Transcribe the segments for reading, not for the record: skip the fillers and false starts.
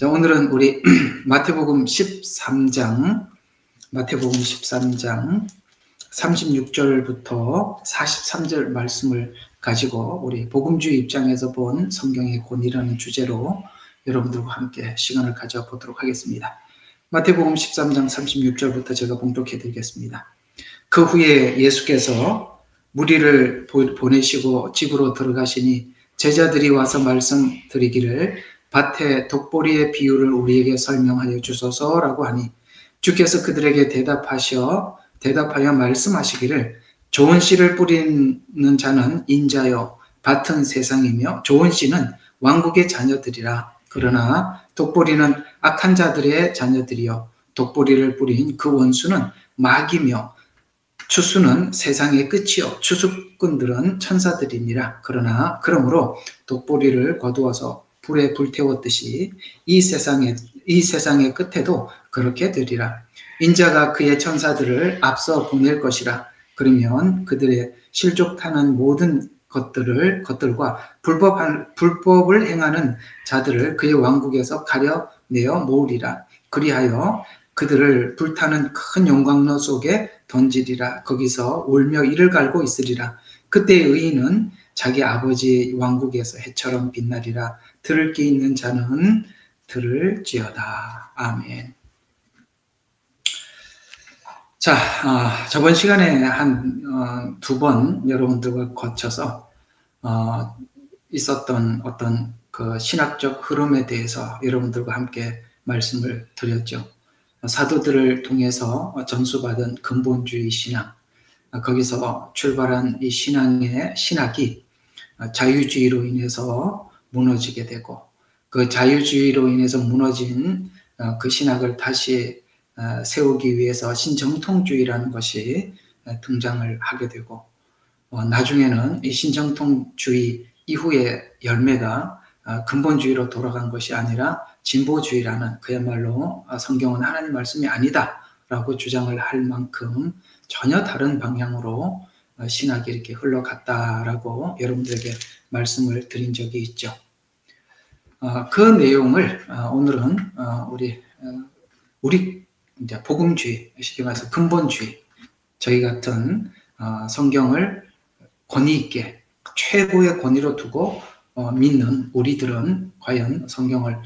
자, 오늘은 우리 마태복음 13장 36절부터 43절 말씀을 가지고 우리 복음주의 입장에서 본 성경의 권위라는 주제로 여러분들과 함께 시간을 가져보도록 하겠습니다. 마태복음 13장 36절부터 제가 봉독해 드리겠습니다. 그 후에 예수께서 무리를 보내시고 집으로 들어가시니 제자들이 와서 말씀드리기를 밭의 독보리의 비유를 우리에게 설명하여 주소서라고 하니 주께서 그들에게 대답하여 말씀하시기를 좋은 씨를 뿌리는 자는 인자요 밭은 세상이며 좋은 씨는 왕국의 자녀들이라. 그러나 독보리는 악한 자들의 자녀들이요 독보리를 뿌린 그 원수는 마귀며 추수는 세상의 끝이요 추수꾼들은 천사들이니라. 그러므로 독보리를 거두어서 불에 불태웠듯이 이 세상의 끝에도 그렇게 되리라. 인자가 그의 천사들을 앞서 보낼 것이라. 그러면 그들의 실족하는 모든 것들과 불법을 행하는 자들을 그의 왕국에서 가려내어 모으리라. 그리하여 그들을 불타는 큰 용광로 속에 던지리라. 거기서 울며 이를 갈고 있으리라. 그때 의인은 자기 아버지 왕국에서 해처럼 빛나리라. 들을 게 있는 자는 들을지어다. 아멘. 자, 저번 시간에 한 두 번 여러분들과 거쳐서 있었던 어떤 그 신학적 흐름에 대해서 여러분들과 함께 말씀을 드렸죠. 사도들을 통해서 전수받은 근본주의 신앙, 거기서 출발한 이 신학이 자유주의로 인해서 무너지게 되고 그 자유주의로 인해서 무너진 그 신학을 다시 세우기 위해서 신정통주의라는 것이 등장을 하게 되고 나중에는 이 신정통주의 이후의 열매가 근본주의로 돌아간 것이 아니라 진보주의라는 그야말로 성경은 하나님 말씀이 아니다라고 주장을 할 만큼 전혀 다른 방향으로 신학이 이렇게 흘러갔다라고 여러분들에게 말씀을 드린 적이 있죠. 그 내용을 오늘은 우리 이제 복음주의, 쉽게 말해서 근본주의, 저희 같은 성경을 권위 있게 최고의 권위로 두고 믿는 우리들은 과연 성경을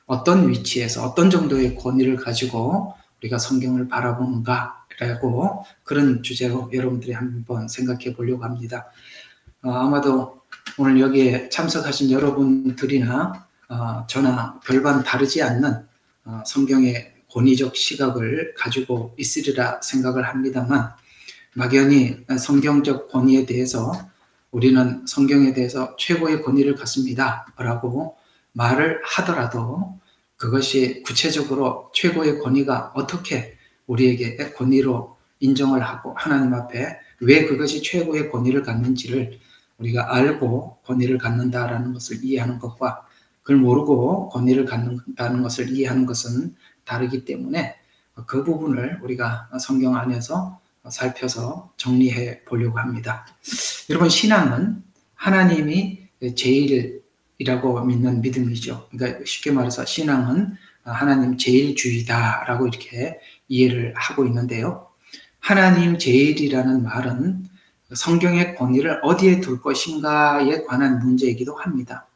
어떤 위치에서 어떤 정도의 권위를 가지고 우리가 성경을 바라보는가라고 그런 주제로 여러분들이 한번 생각해 보려고 합니다. 아마도 오늘 여기에 참석하신 여러분들이나 저나 별반 다르지 않는 성경의 권위적 시각을 가지고 있으리라 생각을 합니다만 막연히 성경적 권위에 대해서 우리는 성경에 대해서 최고의 권위를 갖습니다 라고 말을 하더라도 그것이 구체적으로 최고의 권위가 어떻게 우리에게 권위로 인정을 하고 하나님 앞에 왜 그것이 최고의 권위를 갖는지를 우리가 알고 권위를 갖는다라는 것을 이해하는 것과 그걸 모르고 권위를 갖는다는 것을 이해하는 것은 다르기 때문에 그 부분을 우리가 성경 안에서 살펴서 정리해 보려고 합니다. 여러분, 신앙은 하나님이 제일이라고 믿는 믿음이죠. 그러니까 쉽게 말해서 신앙은 하나님 제일주의다라고 이렇게 이해를 하고 있는데요. 하나님 제일이라는 말은 성경의 권위를 어디에 둘 것인가에 관한 문제이기도 합니다.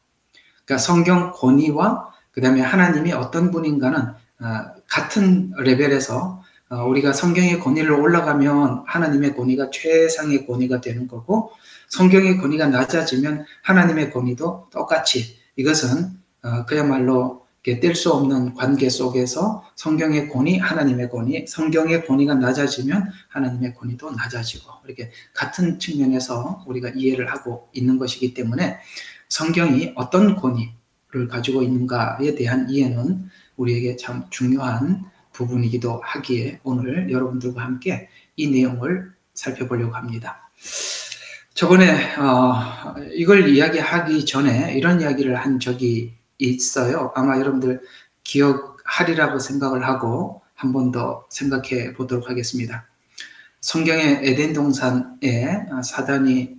그러니까 성경 권위와 그 다음에 하나님이 어떤 분인가는 같은 레벨에서 우리가 성경의 권위를 올라가면 하나님의 권위가 최상의 권위가 되는 거고 성경의 권위가 낮아지면 하나님의 권위도 똑같이 이것은 그야말로 뗄 수 없는 관계 속에서 성경의 권위, 하나님의 권위, 성경의 권위가 낮아지면 하나님의 권위도 낮아지고 이렇게 같은 측면에서 우리가 이해를 하고 있는 것이기 때문에 성경이 어떤 권위를 가지고 있는가에 대한 이해는 우리에게 참 중요한 부분이기도 하기에 오늘 여러분들과 함께 이 내용을 살펴보려고 합니다. 저번에 이걸 이야기하기 전에 이런 이야기를 한 적이 있어요. 아마 여러분들 기억하리라고 생각을 하고 한 번 더 생각해 보도록 하겠습니다. 성경의 에덴 동산에 사단이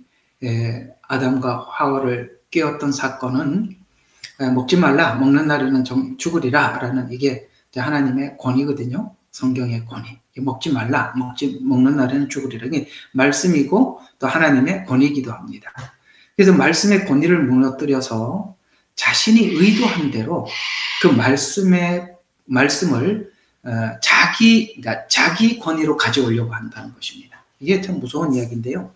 아담과 하와를 깨웠던 사건은 먹지 말라, 먹는 날에는 죽으리라 라는 이게 하나님의 권위거든요. 성경의 권위. 먹지 말라, 먹는 날에는 죽으리라. 이게 말씀이고 또 하나님의 권위이기도 합니다. 그래서 말씀의 권위를 무너뜨려서 자신이 의도한 대로 그 말씀을 자기 권위로 가져오려고 한다는 것입니다. 이게 참 무서운 이야기인데요.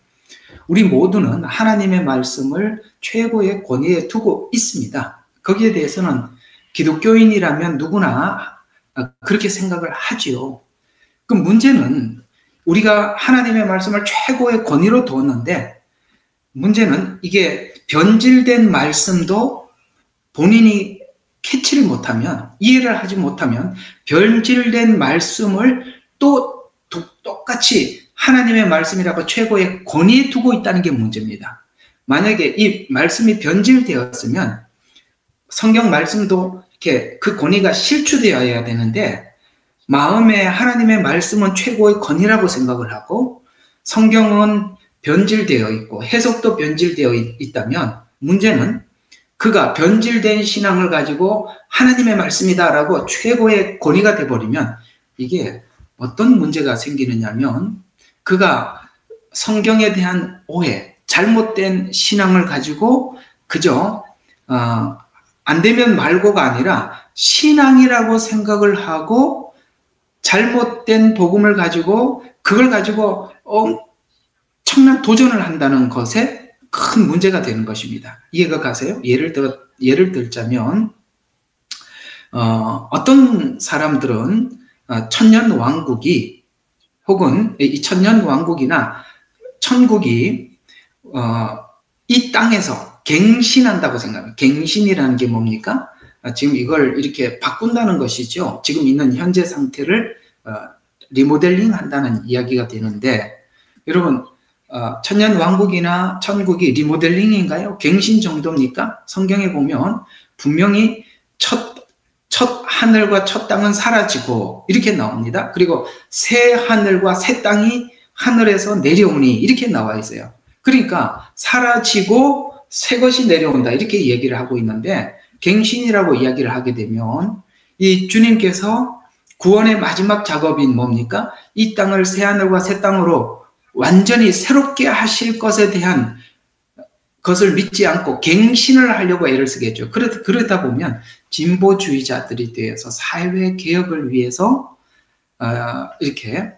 우리 모두는 하나님의 말씀을 최고의 권위에 두고 있습니다. 거기에 대해서는 기독교인이라면 누구나 그렇게 생각을 하지요. 그 문제는 우리가 하나님의 말씀을 최고의 권위로 두었는데 문제는 이게 변질된 말씀도 본인이 캐치를 못하면, 이해를 하지 못하면 변질된 말씀을 또 똑같이 하나님의 말씀이라고 최고의 권위에 두고 있다는 게 문제입니다. 만약에 이 말씀이 변질되었으면 성경 말씀도 이렇게 그 권위가 실추되어야 되는데 마음에 하나님의 말씀은 최고의 권위라고 생각을 하고 성경은 변질되어 있고 해석도 변질되어 있다면 문제는 그가 변질된 신앙을 가지고 하나님의 말씀이다라고 최고의 권위가 돼버리면 이게 어떤 문제가 생기느냐면 그가 성경에 대한 오해, 잘못된 신앙을 가지고 그저 안 되면 말고가 아니라 신앙이라고 생각을 하고 잘못된 복음을 가지고 그걸 가지고 엄청난 도전을 한다는 것에 큰 문제가 되는 것입니다. 이해가 가세요? 예를 들자면 어떤 사람들은 천년왕국이 혹은 이 천년왕국이나 천국이 이 땅에서 갱신한다고 생각합니다. 갱신이라는 게 뭡니까? 지금 이걸 이렇게 바꾼다는 것이죠. 지금 있는 현재 상태를 리모델링 한다는 이야기가 되는데 여러분 천년왕국이나 천국이 리모델링인가요? 갱신 정도입니까? 성경에 보면 분명히 첫 하늘과 첫 땅은 사라지고 이렇게 나옵니다. 그리고 새 하늘과 새 땅이 하늘에서 내려오니 이렇게 나와 있어요. 그러니까 사라지고 새 것이 내려온다 이렇게 얘기를 하고 있는데 갱신이라고 이야기를 하게 되면 이 주님께서 구원의 마지막 작업인 뭡니까? 이 땅을 새 하늘과 새 땅으로 완전히 새롭게 하실 것에 대한 것을 믿지 않고 갱신을 하려고 애를 쓰겠죠. 그러다 보면 진보주의자들이 되어서 사회개혁을 위해서 이렇게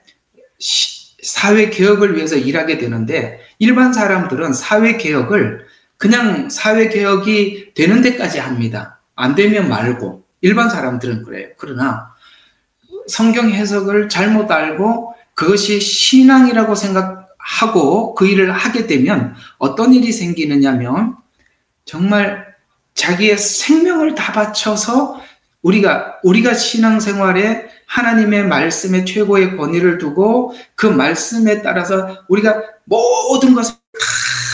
사회개혁을 위해서 일하게 되는데 일반 사람들은 사회개혁을 그냥 사회개혁이 되는 데까지 합니다. 안 되면 말고 일반 사람들은 그래요. 그러나 성경 해석을 잘못 알고 그것이 신앙이라고 생각하고 그 일을 하게 되면 어떤 일이 생기느냐면 정말 자기의 생명을 다 바쳐서 우리가 신앙생활에 하나님의 말씀에 최고의 권위를 두고 그 말씀에 따라서 우리가 모든 것을 다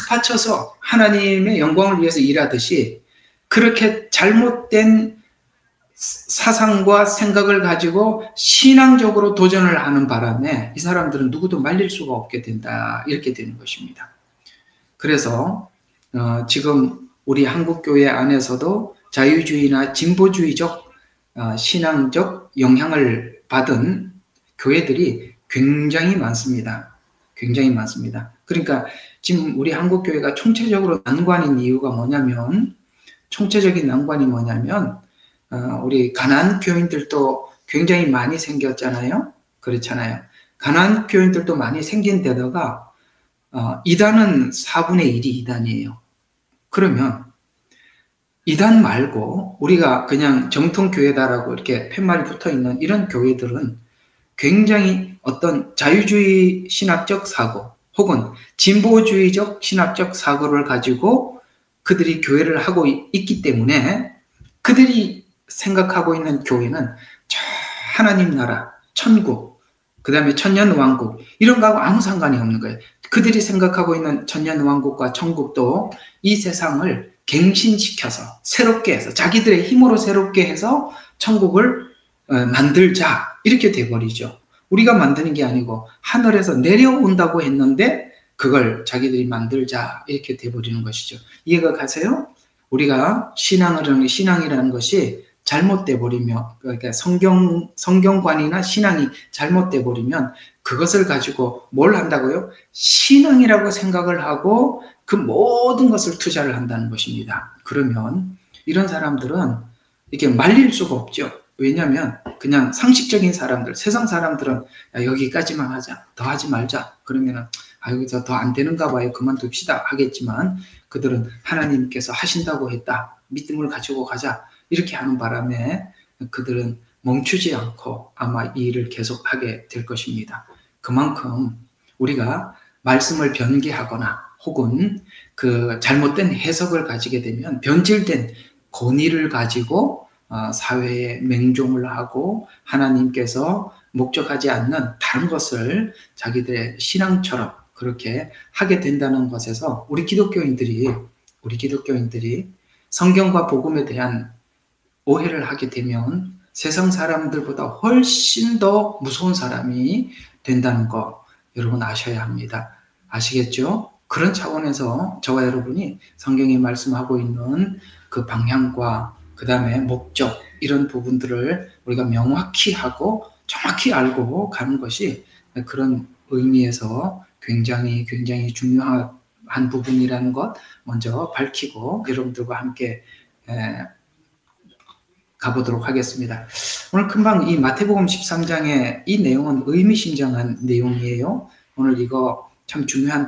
바쳐서 하나님의 영광을 위해서 일하듯이 그렇게 잘못된 사상과 생각을 가지고 신앙적으로 도전을 하는 바람에 이 사람들은 누구도 말릴 수가 없게 된다 이렇게 되는 것입니다. 그래서 지금 우리 한국교회 안에서도 자유주의나 진보주의적 신앙적 영향을 받은 교회들이 굉장히 많습니다. 굉장히 많습니다. 그러니까 지금 우리 한국교회가 총체적으로 난관인 이유가 뭐냐면 총체적인 난관이 뭐냐면 우리 가나안 교인들도 굉장히 많이 생겼잖아요. 그렇잖아요. 가나안 교인들도 많이 생긴 데다가 이단은 4분의 1이 이단이에요. 그러면 이단 말고 우리가 그냥 정통교회다라고 이렇게 팻말이 붙어있는 이런 교회들은 굉장히 어떤 자유주의 신학적 사고 혹은 진보주의적 신학적 사고를 가지고 그들이 교회를 하고 있기 때문에 그들이 생각하고 있는 교회는 저 하나님 나라, 천국, 그 다음에 천년왕국 이런 거하고 아무 상관이 없는 거예요. 그들이 생각하고 있는 천년왕국과 천국도 이 세상을 갱신시켜서 새롭게 해서 자기들의 힘으로 새롭게 해서 천국을 만들자 이렇게 돼버리죠. 우리가 만드는 게 아니고 하늘에서 내려온다고 했는데 그걸 자기들이 만들자 이렇게 돼버리는 것이죠. 이해가 가세요? 우리가 신앙이라는 것이 잘못돼 버리면, 그러니까 성경관이나 신앙이 잘못돼 버리면 그것을 가지고 뭘 한다고요? 신앙이라고 생각을 하고 그 모든 것을 투자를 한다는 것입니다. 그러면 이런 사람들은 이게 말릴 수가 없죠. 왜냐하면 그냥 상식적인 사람들, 세상 사람들은 야, 여기까지만 하자, 더 하지 말자. 그러면은 여기서 더 안 되는가 봐요, 그만둡시다 하겠지만, 그들은 하나님께서 하신다고 했다, 믿음을 가지고 가자, 이렇게 하는 바람에 그들은 멈추지 않고 아마 이 일을 계속하게 될 것입니다. 그만큼 우리가 말씀을 변개하거나 혹은 그 잘못된 해석을 가지게 되면 변질된 권위를 가지고 사회에 맹종을 하고 하나님께서 목적하지 않는 다른 것을 자기들의 신앙처럼 그렇게 하게 된다는 것에서 우리 기독교인들이 성경과 복음에 대한 오해를 하게 되면 세상 사람들보다 훨씬 더 무서운 사람이 된다는 거 여러분 아셔야 합니다. 아시겠죠? 그런 차원에서 저와 여러분이 성경이 말씀하고 있는 그 방향과 그 다음에 목적, 이런 부분들을 우리가 명확히 하고 정확히 알고 가는 것이 그런 의미에서 굉장히 중요한 부분이라는 것 먼저 밝히고 여러분들과 함께 가보도록 하겠습니다. 오늘 금방 이 마태복음 13장의 이 내용은 의미심장한 내용이에요. 오늘 이거 참 중요한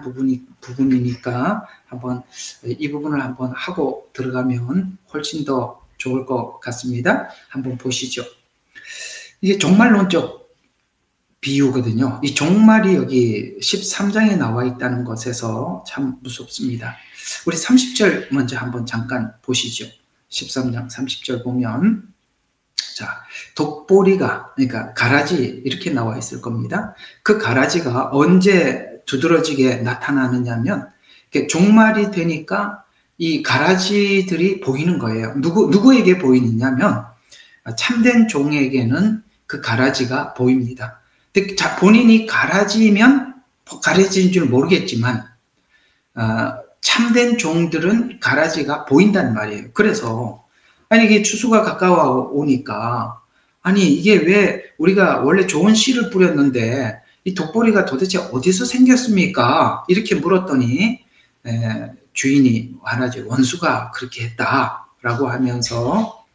부분이니까 한번 이 부분을 한번 하고 들어가면 훨씬 더 좋을 것 같습니다. 한번 보시죠. 이게 종말론적 비유거든요. 이 종말이 여기 13장에 나와 있다는 것에서 참 무섭습니다. 우리 30절 먼저 한번 잠깐 보시죠. 13장 30절 보면, 자, 독보리가, 그러니까 가라지 이렇게 나와 있을 겁니다. 그 가라지가 언제 두드러지게 나타나느냐면, 종말이 되니까 이 가라지들이 보이는 거예요. 누구에게 보이느냐면, 참된 종에게는 그 가라지가 보입니다. 근데 본인이 가라지면 가라지인 줄 모르겠지만, 참된 종들은 가라지가 보인단 말이에요. 그래서 이게 추수가 가까워 오니까 이게 왜 우리가 원래 좋은 씨를 뿌렸는데 이 독보리가 도대체 어디서 생겼습니까? 이렇게 물었더니 주인이 말하죠. 원수가 그렇게 했다라고 하면서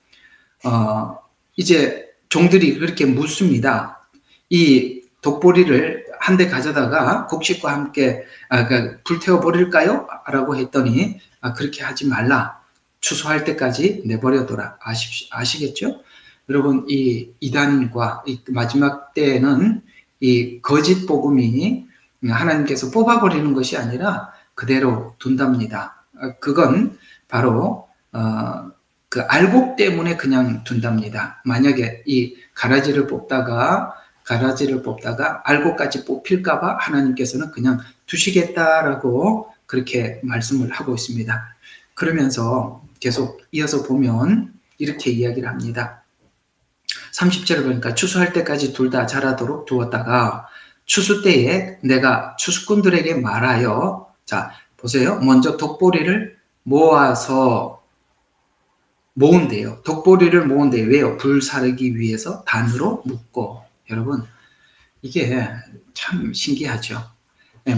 이제 종들이 그렇게 묻습니다. 이 독보리를 한 대 가져다가 곡식과 함께 불태워 버릴까요? 라고 했더니 그렇게 하지 말라. 추수할 때까지 내버려둬라. 아시겠죠? 여러분, 이 이단과 이 마지막 때는 이 거짓 복음이 하나님께서 뽑아버리는 것이 아니라 그대로 둔답니다. 그건 바로 그 알곡 때문에 그냥 둔답니다. 만약에 이 가라지를 뽑다가 알곡까지 뽑힐까봐 하나님께서는 그냥 두시겠다라고 그렇게 말씀을 하고 있습니다. 그러면서 계속 이어서 보면 이렇게 이야기를 합니다. 30절을 보니까 추수할 때까지 둘 다 자라도록 두었다가 추수 때에 내가 추수꾼들에게 말하여, 자 보세요. 먼저 독보리를 모은대요. 독보리를 모은대요. 왜요? 불 사르기 위해서 단으로 묶고. 여러분, 이게 참 신기하죠.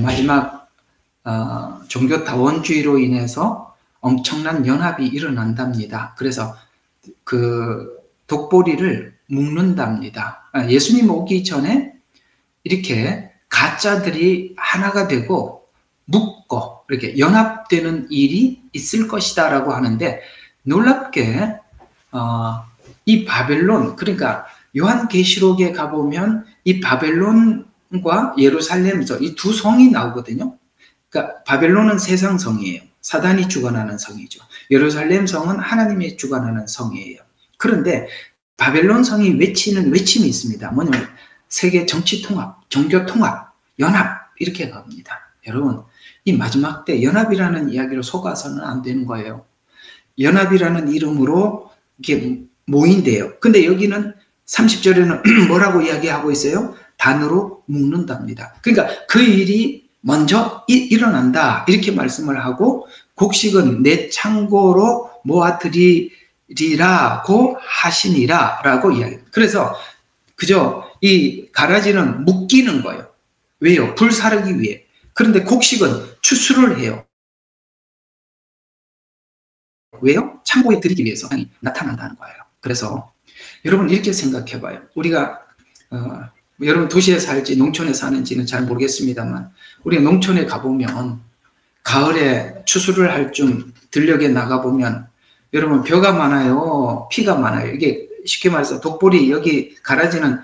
마지막 종교다원주의로 인해서 엄청난 연합이 일어난답니다. 그래서 그 독보리를 묶는답니다. 예수님 오기 전에 이렇게 가짜들이 하나가 되고 묶고 이렇게 연합되는 일이 있을 것이다라고 하는데, 놀랍게 이 바벨론, 그러니까 요한계시록에 가보면 이 바벨론과 예루살렘에서 이 두 성이 나오거든요. 그러니까 바벨론은 세상 성이에요. 사단이 주관하는 성이죠. 예루살렘 성은 하나님이 주관하는 성이에요. 그런데 바벨론 성이 외치는 외침이 있습니다. 뭐냐면 세계 정치 통합, 종교 통합, 연합, 이렇게 갑니다. 여러분, 이 마지막 때 연합이라는 이야기로 속아서는 안 되는 거예요. 연합이라는 이름으로 이렇게 모인대요. 근데 여기는 30절에는 뭐라고 이야기하고 있어요? 단으로 묶는답니다. 그러니까 그 일이 먼저 일어난다, 이렇게 말씀을 하고, 곡식은 내 창고로 모아드리라고 하시니라 라고 이야기해요. 그래서 그저 이 가라지는 묶이는 거예요. 왜요? 불사르기 위해. 그런데 곡식은 추수를 해요. 왜요? 창고에 드리기 위해서 나타난다는 거예요. 그래서 여러분 이렇게 생각해 봐요. 우리가 여러분 도시에 살지 농촌에 사는지는 잘 모르겠습니다만 우리가 농촌에 가보면 가을에 추수를 할 쯤 들녘에 나가보면 여러분 벼가 많아요? 피가 많아요? 이게 쉽게 말해서 독보리 여기 가라지는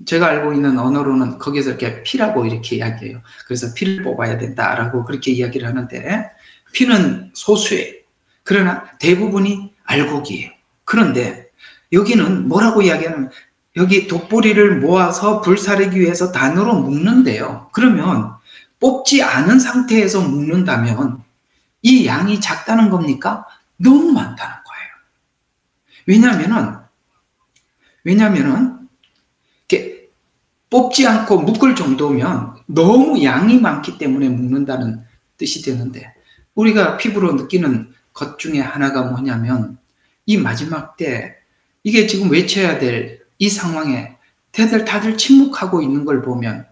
제가 알고 있는 언어로는 거기서 이렇게 피라고 이렇게 이야기해요. 그래서 피를 뽑아야 된다라고 그렇게 이야기를 하는데 피는 소수예요. 그러나 대부분이 알곡이에요. 그런데 여기는 뭐라고 이야기하냐면 여기 독보리를 모아서 불사르기 위해서 단으로 묶는데요. 그러면 뽑지 않은 상태에서 묶는다면 이 양이 작다는 겁니까? 너무 많다는 거예요. 왜냐면은 이렇게 뽑지 않고 묶을 정도면 너무 양이 많기 때문에 묶는다는 뜻이 되는데 우리가 피부로 느끼는 것 중에 하나가 뭐냐면 이 마지막 때 이게 지금 외쳐야 될 이 상황에 다들 침묵하고 있는 걸 보면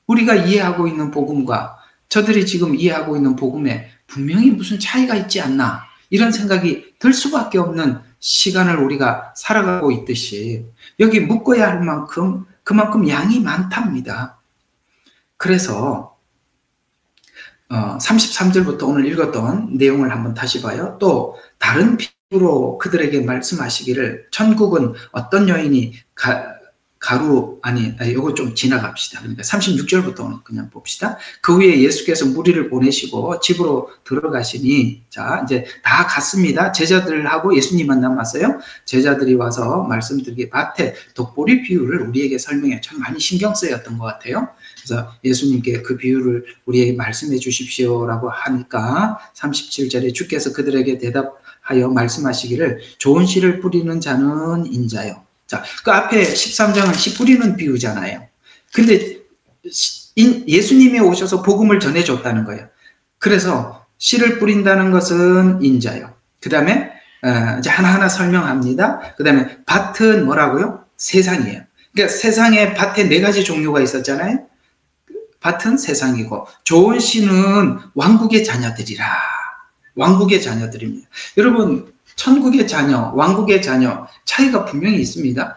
우리가 이해하고 있는 복음과 저들이 지금 이해하고 있는 복음에 분명히 무슨 차이가 있지 않나 이런 생각이 들 수밖에 없는 시간을 우리가 살아가고 있듯이 여기 묶어야 할 만큼 그만큼 양이 많답니다. 그래서 33절부터 오늘 읽었던 내용을 한번 다시 봐요. 또 다른 비유로 그들에게 말씀하시기를 천국은 어떤 여인이 이거 좀 지나갑시다. 그러니까 36절부터 그냥 봅시다. 그 후에 예수께서 무리를 보내시고 집으로 들어가시니 자 이제 다 갔습니다. 제자들하고 예수님만 남았어요. 제자들이 와서 말씀드리기 밭에 독보리 비유를 우리에게 설명해 참 많이 신경 쓰였던 것 같아요. 그래서 예수님께 그 비유를 우리에게 말씀해 주십시오라고 하니까 37절에 주께서 그들에게 대답하여 말씀하시기를 좋은 씨를 뿌리는 자는 인자요. 자, 그 앞에 13장은 씨 뿌리는 비유잖아요. 근데 예수님이 오셔서 복음을 전해줬다는 거예요. 그래서 씨를 뿌린다는 것은 인자요. 그 다음에 이제 하나하나 설명합니다. 그 다음에 밭은 뭐라고요? 세상이에요. 그러니까 세상에 밭에 4가지 종류가 있었잖아요. 밭은 세상이고 좋은 씨는 왕국의 자녀들이라. 왕국의 자녀들입니다. 여러분 천국의 자녀, 왕국의 자녀 차이가 분명히 있습니다.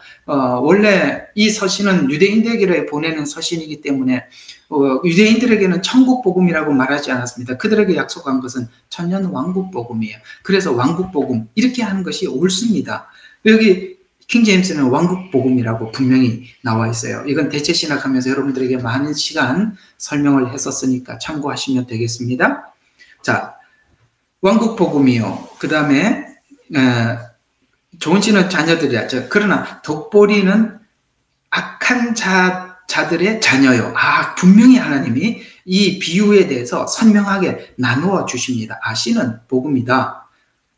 원래 이 서신은 유대인들에게 보내는 서신이기 때문에 유대인들에게는 천국 복음이라고 말하지 않았습니다. 그들에게 약속한 것은 천년 왕국 복음이에요. 그래서 왕국 복음 이렇게 하는 것이 옳습니다. 여기 킹제임스는 왕국 복음이라고 분명히 나와 있어요. 이건 대체 신학하면서 여러분들에게 많은 시간 설명을 했었으니까 참고하시면 되겠습니다. 자, 왕국 복음이요. 그 다음에 좋은 씨는 자녀들이야. 그러나 독보리는 악한 자들의 자녀요. 분명히 하나님이 이 비유에 대해서 선명하게 나누어 주십니다. 씨는 복음이다.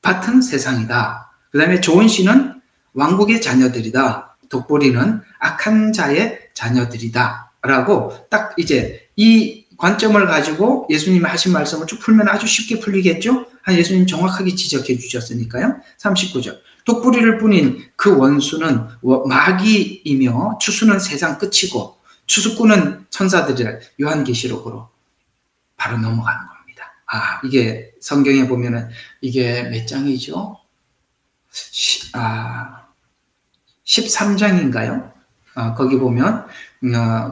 밭은 세상이다. 그 다음에 좋은 씨는 왕국의 자녀들이다. 독보리는 악한 자의 자녀들이다. 라고 딱 이제 이 관점을 가지고 예수님이 하신 말씀을 쭉 풀면 아주 쉽게 풀리겠죠? 예수님 정확하게 지적해 주셨으니까요. 39절. 독보리를 뿌린 그 원수는 마귀이며 추수는 세상 끝이고 추수꾼은 천사들이라. 요한계시록으로 바로 넘어가는 겁니다. 이게 성경에 보면은 이게 몇 장이죠? 13장인가요? 거기 보면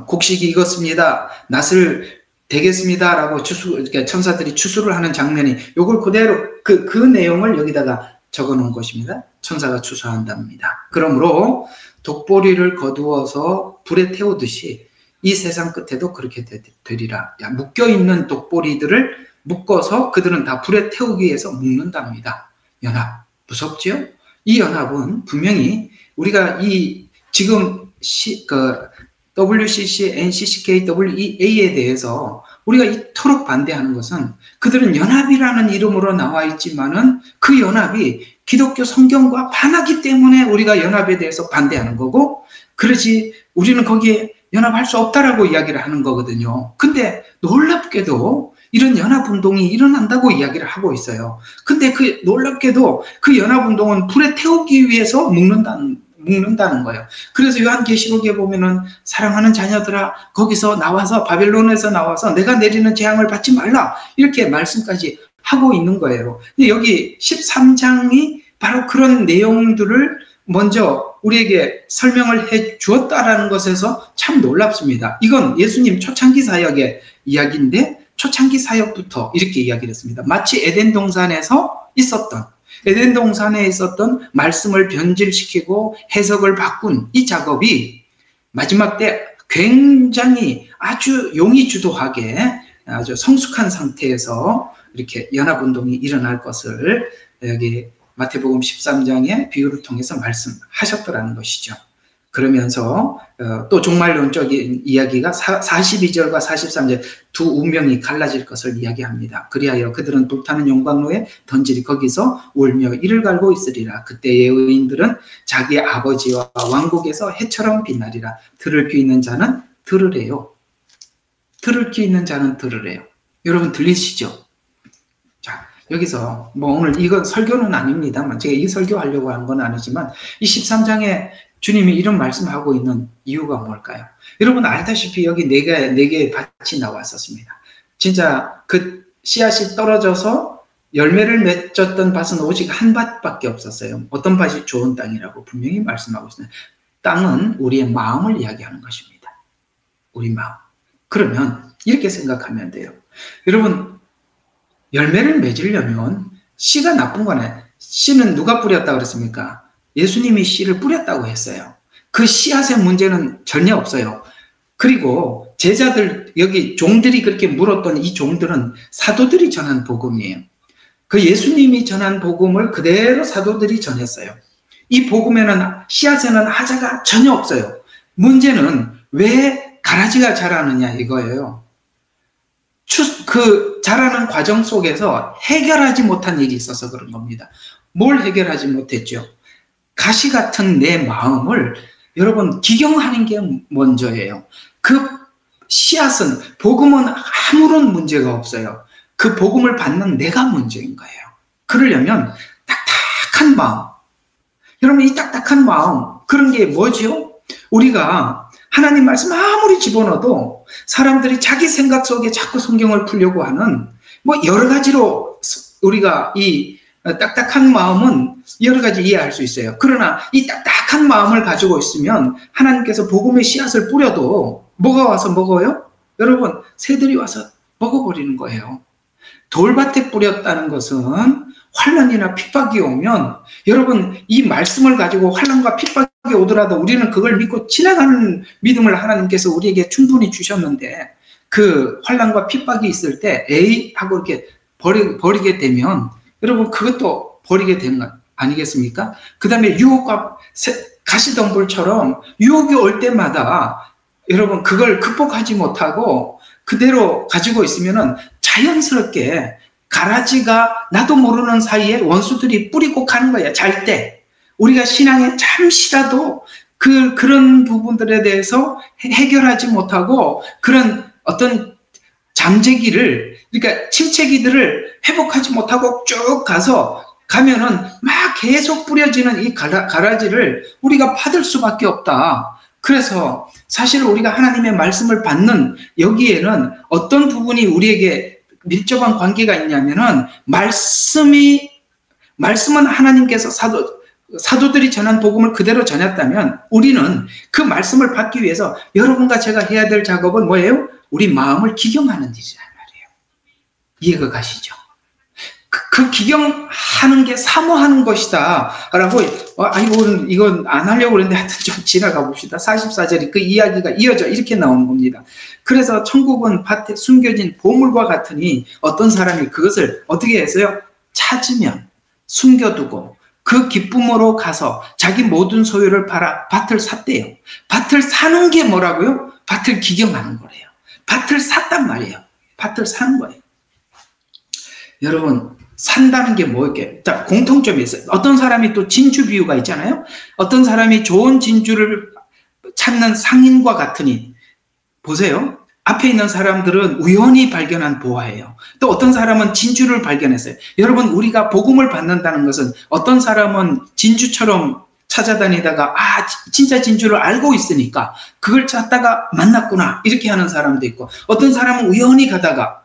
곡식이 익었습니다. 낫을 되겠습니다라고 그러니까 천사들이 추수를 하는 장면이 요걸 그대로 그 내용을 여기다가 적어놓은 것입니다. 천사가 추수한답니다. 그러므로 독보리를 거두어서 불에 태우듯이 이 세상 끝에도 그렇게 되리라. 묶여있는 독보리들을 묶어서 그들은 다 불에 태우기 위해서 묶는답니다. 연합. 무섭지요? 이 연합은 분명히 우리가 지금 WCC, NCCK, WEA에 대해서 우리가 이토록 반대하는 것은 그들은 연합이라는 이름으로 나와 있지만은 그 연합이 기독교 성경과 반하기 때문에 우리가 연합에 대해서 반대하는 거고, 그러지 우리는 거기에 연합할 수 없다라고 이야기를 하는 거거든요. 근데 놀랍게도 이런 연합운동이 일어난다고 이야기를 하고 있어요. 근데 그 놀랍게도 그 연합운동은 불에 태우기 위해서 묶는다는 거예요. 그래서 요한계시록에 보면은 사랑하는 자녀들아 거기서 나와서 바벨론에서 나와서 내가 내리는 재앙을 받지 말라 이렇게 말씀까지 하고 있는 거예요. 근데 여기 13장이 바로 그런 내용들을 먼저 우리에게 설명을 해 주었다라는 것에서 참 놀랍습니다. 이건 예수님 초창기 사역의 이야기인데 초창기 사역부터 이렇게 이야기를 했습니다. 마치 에덴 동산에서 말씀을 변질시키고 해석을 바꾼 이 작업이 마지막 때 굉장히 아주 용의주도하게 아주 성숙한 상태에서 이렇게 연합운동이 일어날 것을 여기 마태복음 13장의 비유를 통해서 말씀하셨더라는 것이죠. 그러면서 또 종말론적인 이야기가 42절과 43절 두 운명이 갈라질 것을 이야기합니다. 그리하여 그들은 불타는 용광로에 던지리 거기서 울며 이를 갈고 있으리라. 그때의 의인들은 자기 아버지와 왕국에서 해처럼 빛나리라. 들을 귀 있는 자는 들으래요. 들을 귀 있는 자는 들으래요. 여러분 들리시죠? 자, 여기서 뭐 오늘 이건 설교는 아닙니다만 제가 이 설교하려고 한 건 아니지만 이 13장에 주님이 이런 말씀하고 있는 이유가 뭘까요? 여러분 알다시피 여기 네 개의 밭이 나왔었습니다. 진짜 그 씨앗이 떨어져서 열매를 맺었던 밭은 오직 한 밭밖에 없었어요. 어떤 밭이 좋은 땅이라고 분명히 말씀하고 있습니다. 땅은 우리의 마음을 이야기하는 것입니다. 우리 마음. 그러면 이렇게 생각하면 돼요. 여러분 열매를 맺으려면 씨가 나쁜 거네. 씨는 누가 뿌렸다고 그랬습니까? 예수님이 씨를 뿌렸다고 했어요. 그 씨앗의 문제는 전혀 없어요. 그리고 제자들, 여기 종들이 그렇게 물었던 이 종들은 사도들이 전한 복음이에요. 그 예수님이 전한 복음을 그대로 사도들이 전했어요. 이 복음에는, 씨앗에는 하자가 전혀 없어요. 문제는 왜 가라지가 자라느냐 이거예요. 그 자라는 과정 속에서 해결하지 못한 일이 있어서 그런 겁니다. 뭘 해결하지 못했죠? 가시 같은 내 마음을 여러분 기경하는 게 먼저예요. 그 씨앗은 복음은 아무런 문제가 없어요. 그 복음을 받는 내가 문제인 거예요. 그러려면 딱딱한 마음. 여러분 이 딱딱한 마음 그런 게 뭐죠? 우리가 하나님 말씀 아무리 집어넣어도 사람들이 자기 생각 속에 자꾸 성경을 풀려고 하는 뭐 여러 가지로 우리가 이 딱딱한 마음은 여러 가지 이해할 수 있어요. 그러나 이 딱딱한 마음을 가지고 있으면 하나님께서 복음의 씨앗을 뿌려도 뭐가 와서 먹어요? 여러분 새들이 와서 먹어버리는 거예요. 돌밭에 뿌렸다는 것은 환난이나 핍박이 오면 여러분 이 말씀을 가지고 환난과 핍박이 오더라도 우리는 그걸 믿고 지나가는 믿음을 하나님께서 우리에게 충분히 주셨는데 그 환난과 핍박이 있을 때 에이 하고 이렇게 버리게 되면 여러분 그것도 버리게 되는 것 아니겠습니까? 그 다음에 유혹과 가시덤불처럼 유혹이 올 때마다 여러분 그걸 극복하지 못하고 그대로 가지고 있으면은 자연스럽게 가라지가 나도 모르는 사이에 원수들이 뿌리고 가는 거예요. 잘 때 우리가 신앙에 잠시라도 그런 부분들에 대해서 해결하지 못하고 그런 어떤 잠재기를 그러니까 침체기들을 회복하지 못하고 쭉 가면은 막 계속 뿌려지는 이 가라지를 우리가 받을 수밖에 없다. 그래서 사실 우리가 하나님의 말씀을 받는 여기에는 어떤 부분이 우리에게 밀접한 관계가 있냐면은 말씀은 하나님께서 사도들이 전한 복음을 그대로 전했다면 우리는 그 말씀을 받기 위해서 여러분과 제가 해야 될 작업은 뭐예요? 우리 마음을 기경하는 일이란 말이에요. 이해가 가시죠? 그 기경하는 게 사모하는 것이다 라고 이건 안 하려고 그랬는데 하여튼 좀 지나가 봅시다. 44절이 그 이야기가 이어져 이렇게 나오는 겁니다. 그래서 천국은 밭에 숨겨진 보물과 같으니 어떤 사람이 그것을 어떻게 했어요? 찾으면 숨겨두고 그 기쁨으로 가서 자기 모든 소유를 팔아 밭을 샀대요. 밭을 사는 게 뭐라고요? 밭을 기경하는 거래요. 밭을 샀단 말이에요. 밭을 사는 거예요. 여러분 산다는 게 뭐였게? 자, 공통점이 있어요. 어떤 사람이 또 진주 비유가 있잖아요. 어떤 사람이 좋은 진주를 찾는 상인과 같으니 보세요. 앞에 있는 사람들은 우연히 발견한 보화예요. 또 어떤 사람은 진주를 발견했어요. 여러분, 우리가 복음을 받는다는 것은 어떤 사람은 진주처럼 찾아다니다가 진짜 진주를 알고 있으니까 그걸 찾다가 만났구나 이렇게 하는 사람도 있고, 어떤 사람은 우연히 가다가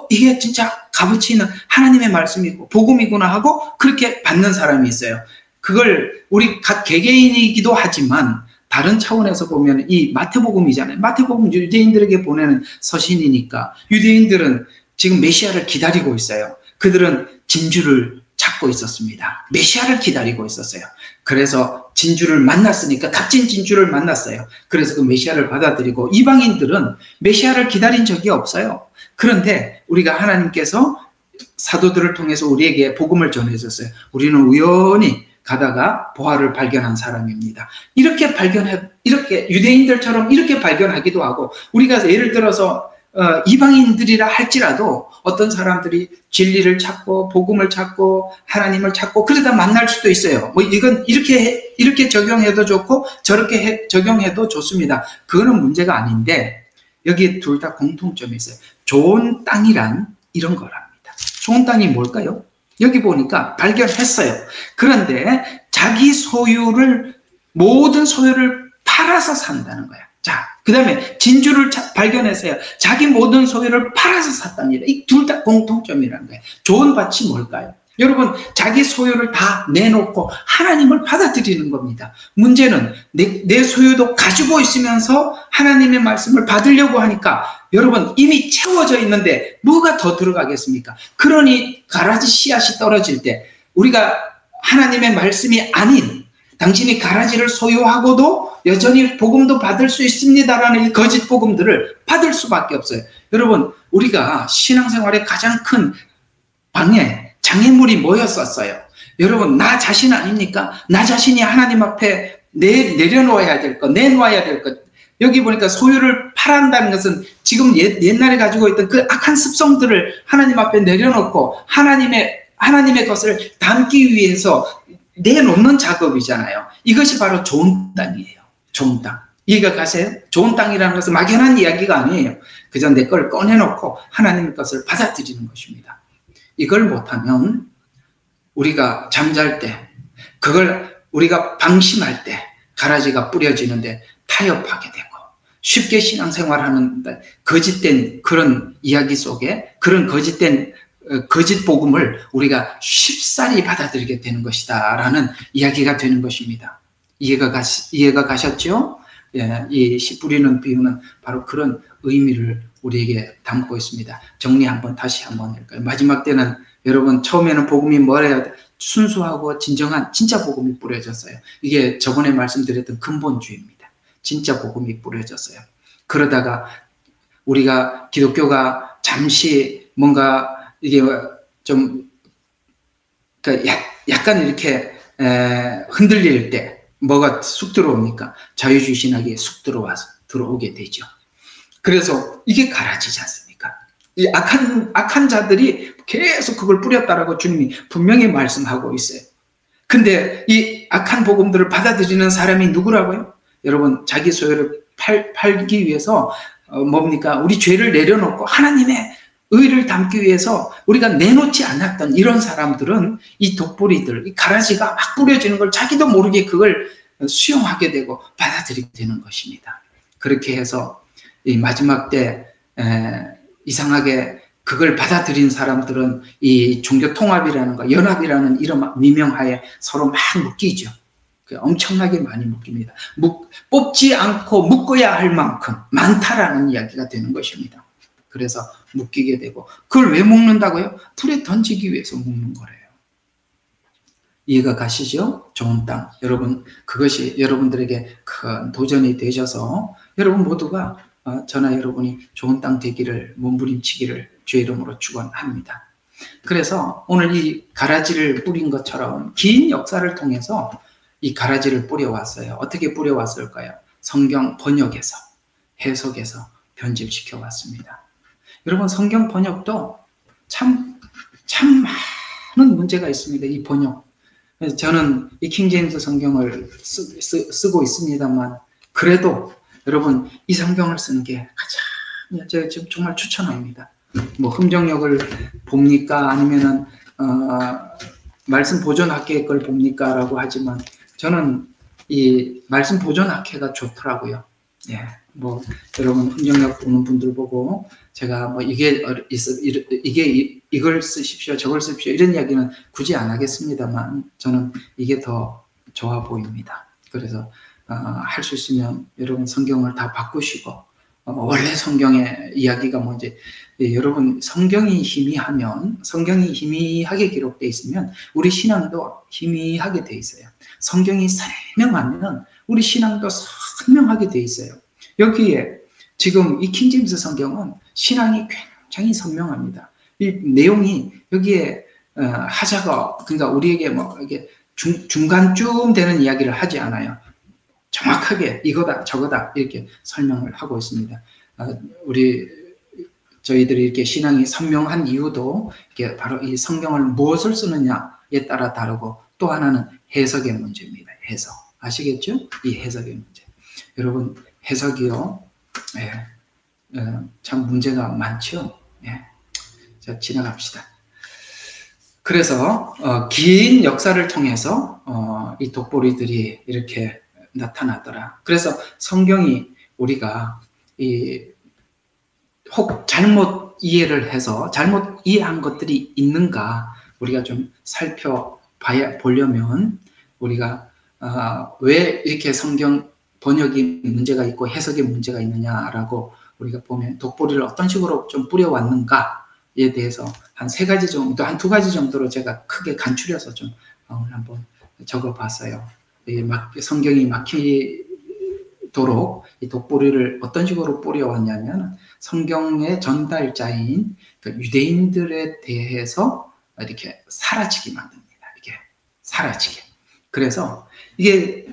이게 진짜 값어치 있는 하나님의 말씀이고 복음이구나 하고 그렇게 받는 사람이 있어요. 그걸 우리 각 개개인이기도 하지만 다른 차원에서 보면 이 마태복음이잖아요. 마태복음 유대인들에게 보내는 서신이니까 유대인들은 지금 메시아를 기다리고 있어요. 그들은 진주를 찾고 있었습니다. 메시아를 기다리고 있었어요. 그래서 진주를 만났으니까 값진 진주를 만났어요. 그래서 그 메시아를 받아들이고, 이방인들은 메시아를 기다린 적이 없어요. 그런데 우리가 하나님께서 사도들을 통해서 우리에게 복음을 전해줬어요. 우리는 우연히 가다가 보화를 발견한 사람입니다. 이렇게 유대인들처럼 이렇게 발견하기도 하고, 우리가 예를 들어서 이방인들이라 할지라도 어떤 사람들이 진리를 찾고 복음을 찾고 하나님을 찾고 그러다 만날 수도 있어요. 이건 이렇게 적용해도 좋고 저렇게 적용해도 좋습니다. 그거는 문제가 아닌데, 여기 둘 다 공통점이 있어요. 좋은 땅이란 이런 거랍니다. 좋은 땅이 뭘까요? 여기 보니까 발견했어요. 그런데 자기 모든 소유를 팔아서 산다는 거야. 자, 그 다음에 진주를 발견했어요. 자기 모든 소유를 팔아서 샀답니다. 이 둘 다 공통점이라는 거예요. 좋은 밭이 뭘까요? 여러분, 자기 소유를 다 내놓고 하나님을 받아들이는 겁니다. 문제는 내 소유도 가지고 있으면서 하나님의 말씀을 받으려고 하니까 여러분 이미 채워져 있는데 뭐가 더 들어가겠습니까? 그러니 가라지 씨앗이 떨어질 때 우리가 하나님의 말씀이 아닌, 당신이 가라지를 소유하고도 여전히 복음도 받을 수 있습니다라는 이 거짓 복음들을 받을 수밖에 없어요. 여러분, 우리가 신앙생활의 가장 큰 장애물이 뭐였었어요? 여러분, 나 자신 아닙니까? 나 자신이 하나님 앞에 내려놓아야 될 것, 내놓아야 될 것. 여기 보니까 소유를 팔한다는 것은 지금 옛날에 가지고 있던 그 악한 습성들을 하나님 앞에 내려놓고 하나님의 것을 담기 위해서 내놓는 작업이잖아요. 이것이 바로 좋은 땅이에요. 좋은 땅. 이해가 가세요? 좋은 땅이라는 것은 막연한 이야기가 아니에요. 그저 내 걸 꺼내놓고 하나님의 것을 받아들이는 것입니다. 이걸 못하면 우리가 잠잘 때, 그걸 우리가 방심할 때 가라지가 뿌려지는데 타협하게 되고, 쉽게 신앙생활하는데 거짓된 그런 이야기 속에 그런 거짓 복음을 우리가 쉽사리 받아들이게 되는 것이다 라는 이야기가 되는 것입니다. 이해가 가셨죠? 예, 이 씨 뿌리는 비유는 바로 그런 의미를 우리에게 담고 있습니다. 정리 다시 한번 할까요? 마지막 때는 여러분, 처음에는 복음이 뭐래야 돼? 순수하고 진정한 진짜 복음이 뿌려졌어요. 이게 저번에 말씀드렸던 근본주의입니다. 진짜 복음이 뿌려졌어요. 그러다가 우리가 기독교가 잠시 뭔가 이게 좀 약간 이렇게 흔들릴 때 뭐가 쑥 들어옵니까? 자유주의 신학이 쑥 들어오게 되죠. 그래서 이게 가라지지 않습니까? 이 악한 자들이 계속 그걸 뿌렸다라고 주님이 분명히 말씀하고 있어요. 근데 이 악한 복음들을 받아들이는 사람이 누구라고요? 여러분, 자기 소유를 팔기 위해서 뭡니까? 우리 죄를 내려놓고 하나님의 의를 담기 위해서 우리가 내놓지 않았던 이런 사람들은 이 독보리들, 이 가라지가 막 뿌려지는 걸 자기도 모르게 그걸 수용하게 되고 받아들이게 되는 것입니다. 그렇게 해서 이 마지막 때 이상하게 그걸 받아들인 사람들은 이 종교 통합이라는 거, 연합이라는 이름 미명하에 서로 막 묶이죠. 엄청나게 많이 묶입니다. 뽑지 않고 묶어야 할 만큼 많다라는 이야기가 되는 것입니다. 그래서 묶이게 되고, 그걸 왜 묶는다고요? 불에 던지기 위해서 묶는 거래요. 이해가 가시죠? 좋은 땅. 여러분, 그것이 여러분들에게 큰 도전이 되셔서 여러분 모두가 저나 여러분이 좋은 땅 되기를, 몸부림치기를 주의 이름으로 축원합니다. 그래서 오늘 이 가라지를 뿌린 것처럼 긴 역사를 통해서 이 가라지를 뿌려왔어요. 어떻게 뿌려왔을까요? 성경 번역에서, 해석에서 편집시켜 왔습니다. 여러분, 성경 번역도 참 많은 문제가 있습니다. 이 번역. 그래서 저는 이 킹제임스 성경을 쓰고 있습니다만, 그래도 여러분, 이 성경을 쓰는 게 가장 제가 지금 정말 추천합니다. 뭐 흥정역을 봅니까? 아니면은 말씀 보존학회 걸 봅니까? 라고 하지만 저는 이 말씀 보존학회가 좋더라고요. 예, 뭐 여러분 흥정역 보는 분들 보고 제가 뭐 이걸 쓰십시오, 저걸 쓰십시오 이런 이야기는 굳이 안 하겠습니다만 저는 이게 더 좋아 보입니다. 그래서 할 수 있으면 여러분 성경을 다 바꾸시고 원래 성경의 이야기가 뭔지 여러분 성경이 희미하면 성경이 희미하게 기록되어 있으면 우리 신앙도 희미하게 되어 있어요. 성경이 선명하면 우리 신앙도 선명하게 되어 있어요. 여기에 지금 이 킹제임스 성경은 신앙이 굉장히 선명합니다. 이 내용이 여기에 하자가 그러니까 우리에게 뭐 이게 중간쯤 되는 이야기를 하지 않아요. 정확하게 이거다 저거다 이렇게 설명을 하고 있습니다. 저희들이 이렇게 신앙이 선명한 이유도 이게 바로 이 성경을 무엇을 쓰느냐에 따라 다르고 또 하나는 해석의 문제입니다. 해석 아시겠죠? 이 해석의 문제. 여러분 해석이요, 참 문제가 많죠. 자 지나갑시다. 그래서 긴 역사를 통해서 이 독보리들이 이렇게 나타나더라. 그래서 성경이 우리가 혹 잘못 이해를 해서 잘못 이해한 것들이 있는가 우리가 좀 보려면 우리가 왜 이렇게 성경 번역이 문제가 있고 해석에 문제가 있느냐라고 우리가 보면 독보리를 어떤 식으로 좀 뿌려왔는가에 대해서 한 3가지 정도, 한 2가지 정도로 제가 크게 간추려서 좀 오늘 한번 적어봤어요. 성경이 막히도록 이 독보리를 어떤 식으로 뿌려왔냐면 성경의 전달자인 유대인들에 대해서 이렇게 사라지게 만듭니다. 이게 사라지게. 그래서 이게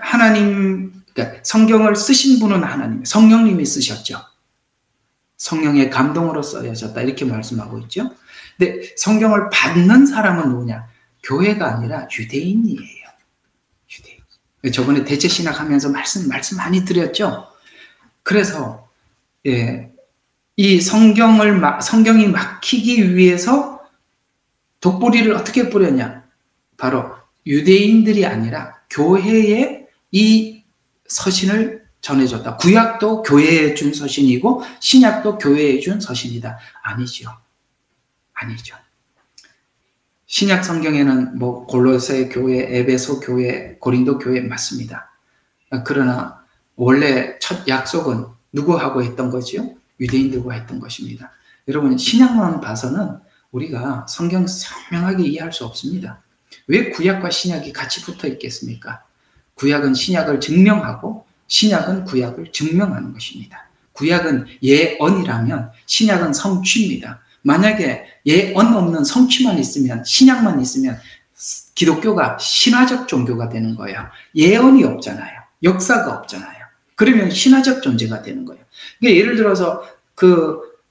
하나님, 그러니까 성경을 쓰신 분은 하나님, 성령님이 쓰셨죠. 성령의 감동으로 써졌다 이렇게 말씀하고 있죠. 근데 성경을 받는 사람은 누구냐? 교회가 아니라 유대인이에요. 유대인. 저번에 대체 신학하면서 말씀 많이 드렸죠. 그래서 이 성경이 막히기 위해서 독보리를 어떻게 뿌렸냐? 바로 유대인들이 아니라 교회에 이 서신을 전해줬다. 구약도 교회에 준 서신이고 신약도 교회에 준 서신이다. 아니죠. 신약 성경에는 뭐 골로새 교회, 에베소 교회, 고린도 교회 맞습니다. 그러나 원래 첫 약속은 누구하고 했던 거죠? 유대인들과 했던 것입니다. 여러분 신약만 봐서는 우리가 성경 선명하게 이해할 수 없습니다. 왜 구약과 신약이 같이 붙어 있겠습니까? 구약은 신약을 증명하고 신약은 구약을 증명하는 것입니다. 구약은 예언이라면 신약은 성취입니다. 만약에 예언 없는 성취만 있으면 신약만 있으면 기독교가 신화적 종교가 되는 거예요. 예언이 없잖아요. 역사가 없잖아요. 그러면 신화적 존재가 되는 거예요. 그러니까 예를 들어서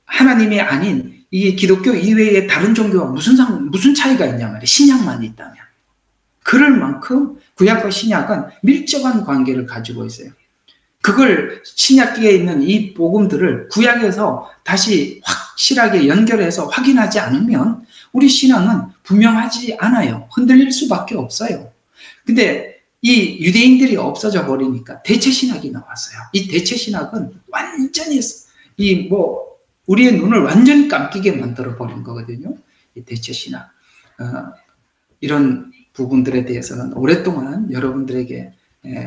하나님이 아닌 이 기독교 이외의 다른 종교와 무슨 차이가 있냐 말이에요. 신약만 있다면. 그럴 만큼 구약과 신약은 밀접한 관계를 가지고 있어요. 그걸 신약기에 있는 이 복음들을 구약에서 다시 확실하게 연결해서 확인하지 않으면 우리 신앙은 분명하지 않아요. 흔들릴 수밖에 없어요. 근데 이 유대인들이 없어져 버리니까 대체 신학이 나왔어요. 이 대체 신학은 완전히 우리의 눈을 완전히 감기게 만들어 버린 거거든요. 이 대체 신학. 이런 부분들에 대해서는 오랫동안 여러분들에게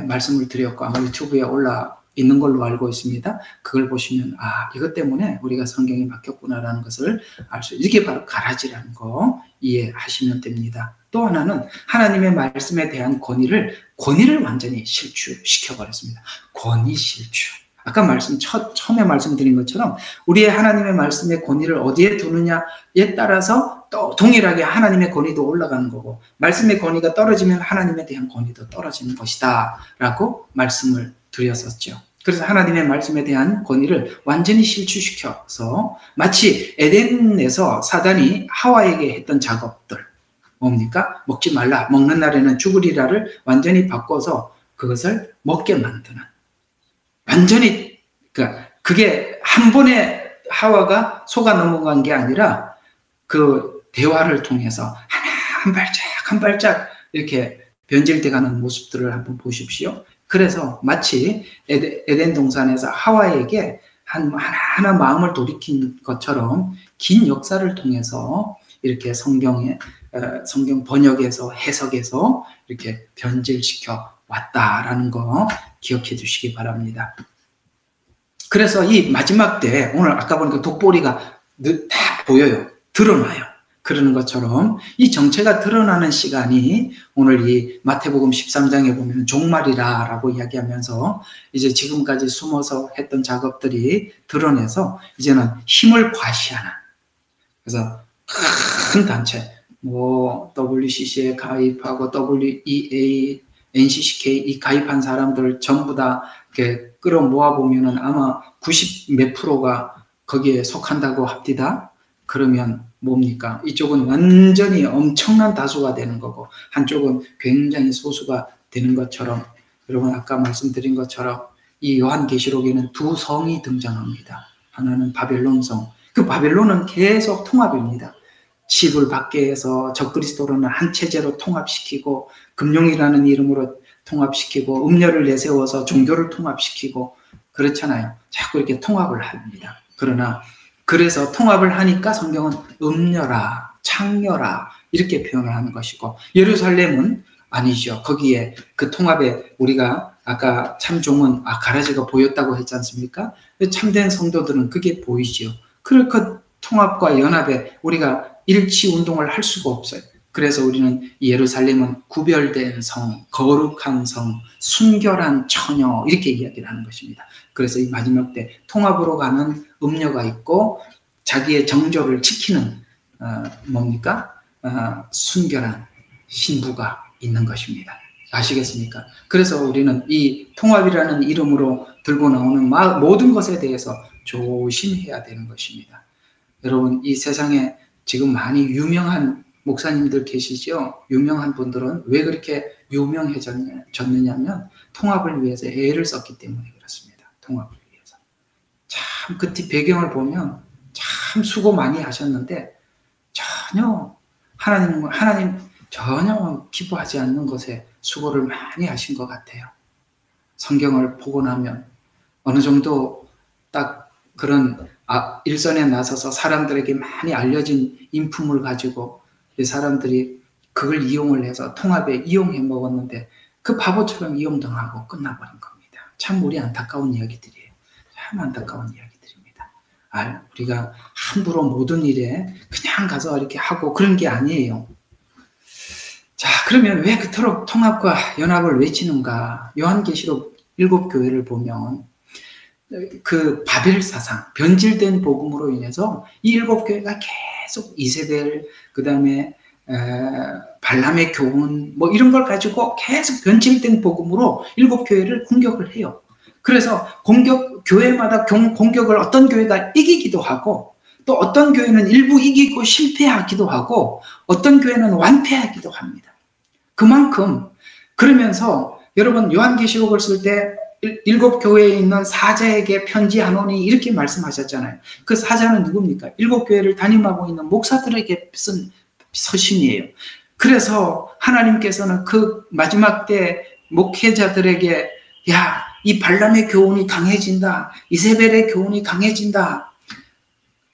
말씀을 드렸고 아마 유튜브에 올라 있는 걸로 알고 있습니다. 그걸 보시면 이것 때문에 우리가 성경이 막혔구나라는 것을 알 수 있어요. 이게 바로 가라지라는 거 이해하시면 됩니다. 또 하나는 하나님의 말씀에 대한 권위를 완전히 실추시켜버렸습니다. 권위 실추. 아까 처음에 말씀드린 것처럼 우리의 하나님의 말씀의 권위를 어디에 두느냐에 따라서 또 동일하게 하나님의 권위도 올라가는 거고 말씀의 권위가 떨어지면 하나님에 대한 권위도 떨어지는 것이다 라고 말씀을 드렸었죠. 그래서 하나님의 말씀에 대한 권위를 완전히 실추시켜서 마치 에덴에서 사단이 하와에게 했던 작업들 뭡니까? 먹지 말라, 먹는 날에는 죽으리라를 완전히 바꿔서 그것을 먹게 만드는 완전히 그러니까 그게 한 번에 하와가 속아 넘어간 게 아니라 그 대화를 통해서 한 발짝 한 발짝 이렇게 변질돼 가는 모습들을 한번 보십시오. 그래서 마치 에덴 동산에서 하와에게 하나 마음을 돌이킨 것처럼 긴 역사를 통해서 이렇게 성경 번역에서 해석에서 이렇게 변질시켜 왔다라는 거 기억해 주시기 바랍니다. 그래서 이 마지막 때 오늘 아까 보니까 돋보리가 다 보여요. 드러나요. 그러는 것처럼 이 정체가 드러나는 시간이 오늘 이 마태복음 13장에 보면 종말이라고 이야기하면서 이제 지금까지 숨어서 했던 작업들이 드러내서 이제는 힘을 과시하는, 그래서 큰 단체, WCC에 가입하고 WEA, NCCK 이 가입한 사람들 전부 다 이렇게 끌어모아 보면은 아마 90 몇 프로가 거기에 속한다고 합디다. 그러면 뭡니까? 이쪽은 완전히 엄청난 다수가 되는 거고 한쪽은 굉장히 소수가 되는 것처럼, 여러분 아까 말씀드린 것처럼 이 요한계시록에는 두 성이 등장합니다. 하나는 바벨론성. 그 바벨론은 계속 통합입니다. 집을 밖에 해서 적그리스도로는 한 체제로 통합시키고 금융이라는 이름으로 통합시키고 음료를 내세워서 종교를 통합시키고 그렇잖아요. 자꾸 이렇게 통합을 합니다. 그러나 그래서 통합을 하니까 성경은 음녀라, 창녀라 이렇게 표현을 하는 것이고, 예루살렘은 아니죠. 거기에 그 통합에 우리가 아까 참종은 가라지가 보였다고 했지 않습니까? 참된 성도들은 그게 보이죠. 그 통합과 연합에 우리가 일치 운동을 할 수가 없어요. 그래서 우리는 예루살렘은 구별된 성, 거룩한 성, 순결한 처녀 이렇게 이야기를 하는 것입니다. 그래서 이 마지막 때 통합으로 가는 음녀가 있고 자기의 정조를 지키는 순결한 신부가 있는 것입니다. 아시겠습니까? 그래서 우리는 이 통합이라는 이름으로 들고 나오는 모든 것에 대해서 조심해야 되는 것입니다. 여러분, 이 세상에 지금 많이 유명한 목사님들 계시죠? 유명한 분들은 왜 그렇게 유명해졌느냐면 통합을 위해서 애를 썼기 때문에 그렇습니다. 통합을 위해서. 참 그 뒤 배경을 보면 참 수고 많이 하셨는데 전혀 하나님 전혀 기뻐하지 않는 것에 수고를 많이 하신 것 같아요. 성경을 보고 나면 어느 정도 딱 그런 일선에 나서서 사람들에게 많이 알려진 인품을 가지고 사람들이 그걸 이용을 해서 통합에 이용해 먹었는데 그 바보처럼 이용당하고 끝나버린 겁니다. 참 우리 안타까운 이야기들이에요. 참 안타까운 이야기들입니다. 우리가 함부로 모든 일에 그냥 가서 이렇게 하고 그런 게 아니에요. 자, 그러면 왜 그토록 통합과 연합을 외치는가? 요한계시록 7교회를 보면 그 바벨 사상, 변질된 복음으로 인해서 이 7교회가 계속 이세벨, 그 다음에 발람의 교훈 이런 걸 가지고 계속 변질된 복음으로 7교회를 공격을 해요. 그래서 교회마다 공격을 어떤 교회가 이기기도 하고 또 어떤 교회는 일부 이기고 실패하기도 하고 어떤 교회는 완패하기도 합니다. 그만큼 그러면서 여러분 요한계시록을 쓸 때 7교회에 있는 사자에게 편지하노니 이렇게 말씀하셨잖아요. 그 사자는 누굽니까? 7교회를 담임하고 있는 목사들에게 쓴 서신이에요. 그래서 하나님께서는 그 마지막 때 목회자들에게 이 발람의 교훈이 강해진다. 이세벨의 교훈이 강해진다.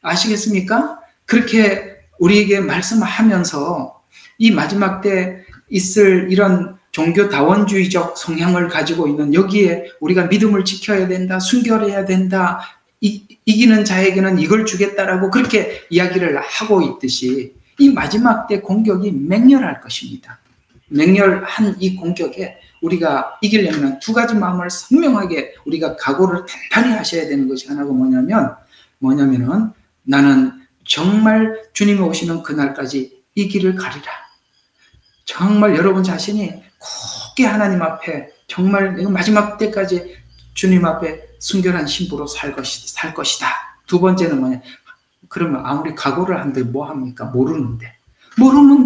아시겠습니까? 그렇게 우리에게 말씀하면서 이 마지막 때 있을 이런 종교다원주의적 성향을 가지고 있는 여기에 우리가 믿음을 지켜야 된다, 순결해야 된다, 이기는 자에게는 이걸 주겠다라고 그렇게 이야기를 하고 있듯이 이 마지막 때 공격이 맹렬할 것입니다. 맹렬한 이 공격에 우리가 이기려면 두 가지 마음을 선명하게 우리가 각오를 단단히 하셔야 되는 것이 하나가 뭐냐면은 나는 정말 주님이 오시는 그날까지 이 길을 가리라. 정말 여러분 자신이 굳게 하나님 앞에 정말 내가 마지막 때까지 주님 앞에 순결한 신부로 살 것이다. 두 번째는 그러면 아무리 각오를 한들 뭐 합니까? 모르는데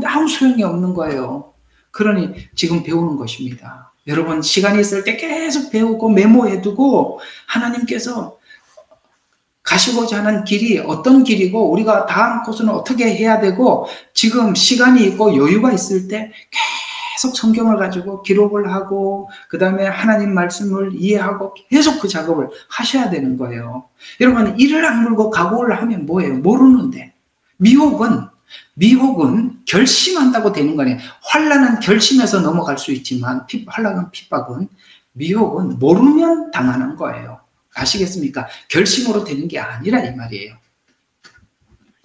아무 소용이 없는 거예요. 그러니 지금 배우는 것입니다. 여러분 시간이 있을 때 계속 배우고 메모해두고 하나님께서 가시고자 하는 길이 어떤 길이고 우리가 다음 코스는 어떻게 해야 되고 지금 시간이 있고 여유가 있을 때 계속 성경을 가지고 기록을 하고 그 다음에 하나님 말씀을 이해하고 계속 그 작업을 하셔야 되는 거예요. 여러분 이를 악물고 각오를 하면 뭐예요? 모르는데. 미혹은 결심한다고 되는 거네요. 환난은 결심해서 넘어갈 수 있지만 환난은 핍박은 미혹은 모르면 당하는 거예요. 아시겠습니까? 결심으로 되는 게 아니라 이 말이에요.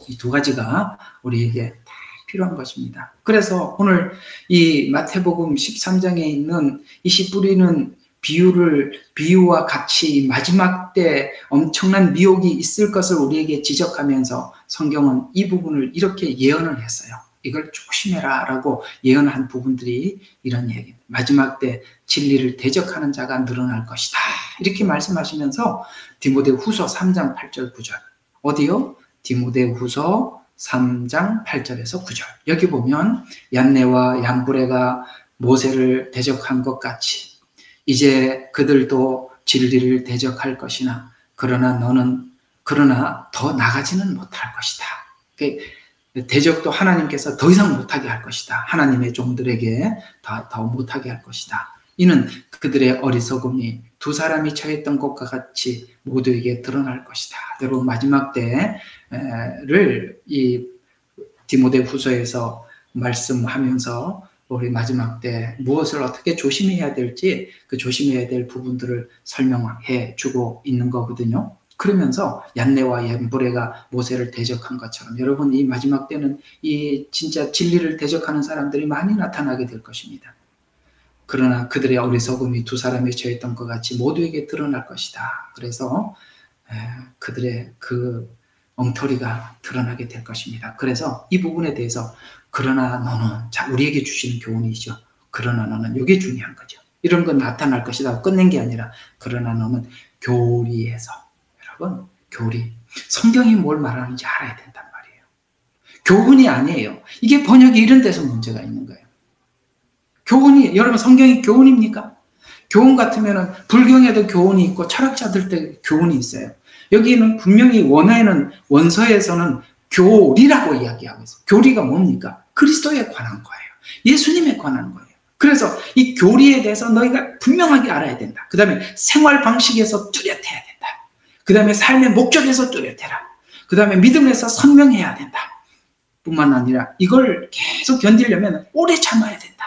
이 두 가지가 우리에게 다 필요한 것입니다. 그래서 오늘 이 마태복음 13장에 있는 이 씨 뿌리는 비유와 같이 마지막 때 엄청난 미혹이 있을 것을 우리에게 지적하면서 성경은 이 부분을 이렇게 예언을 했어요. 이걸 조심해라 라고 예언한 부분들이 이런 얘기입니다. 마지막 때 진리를 대적하는 자가 늘어날 것이다. 이렇게 말씀하시면서 디모데후서 3장 8절 9절 어디요? 디모데후서 3장 8절에서 9절 여기 보면 얀네와 얀브레가 모세를 대적한 것 같이 이제 그들도 진리를 대적할 것이나 그러나 더 나가지는 못할 것이다. 대적도 하나님께서 더 이상 못하게 할 것이다. 하나님의 종들에게 더 못하게 할 것이다. 이는 그들의 어리석음이 두 사람이 처했던 것과 같이 모두에게 드러날 것이다. 여러분 마지막 때를 이 디모데후서에서 말씀하면서 우리 마지막 때 무엇을 어떻게 조심해야 될지 그 조심해야 될 부분들을 설명해 주고 있는 거거든요. 그러면서 얀네와 얀브레가 모세를 대적한 것처럼 여러분 이 마지막 때는 이 진짜 진리를 대적하는 사람들이 많이 나타나게 될 것입니다. 그러나 그들의 어리석음이 두 사람이 처했던 것 같이 모두에게 드러날 것이다. 그래서 그들의 그 엉터리가 드러나게 될 것입니다. 그래서 이 부분에 대해서 그러나 너는 자 우리에게 주시는 교훈이죠. 그러나 너는 이게 중요한 거죠. 이런 건 나타날 것이다. 끝낸 게 아니라 그러나 너는 교리에서 여러분 교리 성경이 뭘 말하는지 알아야 된단 말이에요. 교훈이 아니에요. 이게 번역이 이런 데서 문제가 있는 거예요. 교훈이 여러분 성경이 교훈입니까? 교훈 같으면은 불경에도 교훈이 있고 철학자들 때 교훈이 있어요. 여기는 분명히 원서에서는 교리라고 이야기하고 있어요. 교리가 뭡니까? 그리스도에 관한 거예요. 예수님에 관한 거예요. 그래서 이 교리에 대해서 너희가 분명하게 알아야 된다. 그 다음에 생활 방식에서 뚜렷해야 된다. 그 다음에 삶의 목적에서 뚜렷해라. 그 다음에 믿음에서 선명해야 된다. 뿐만 아니라 이걸 계속 견디려면 오래 참아야 된다.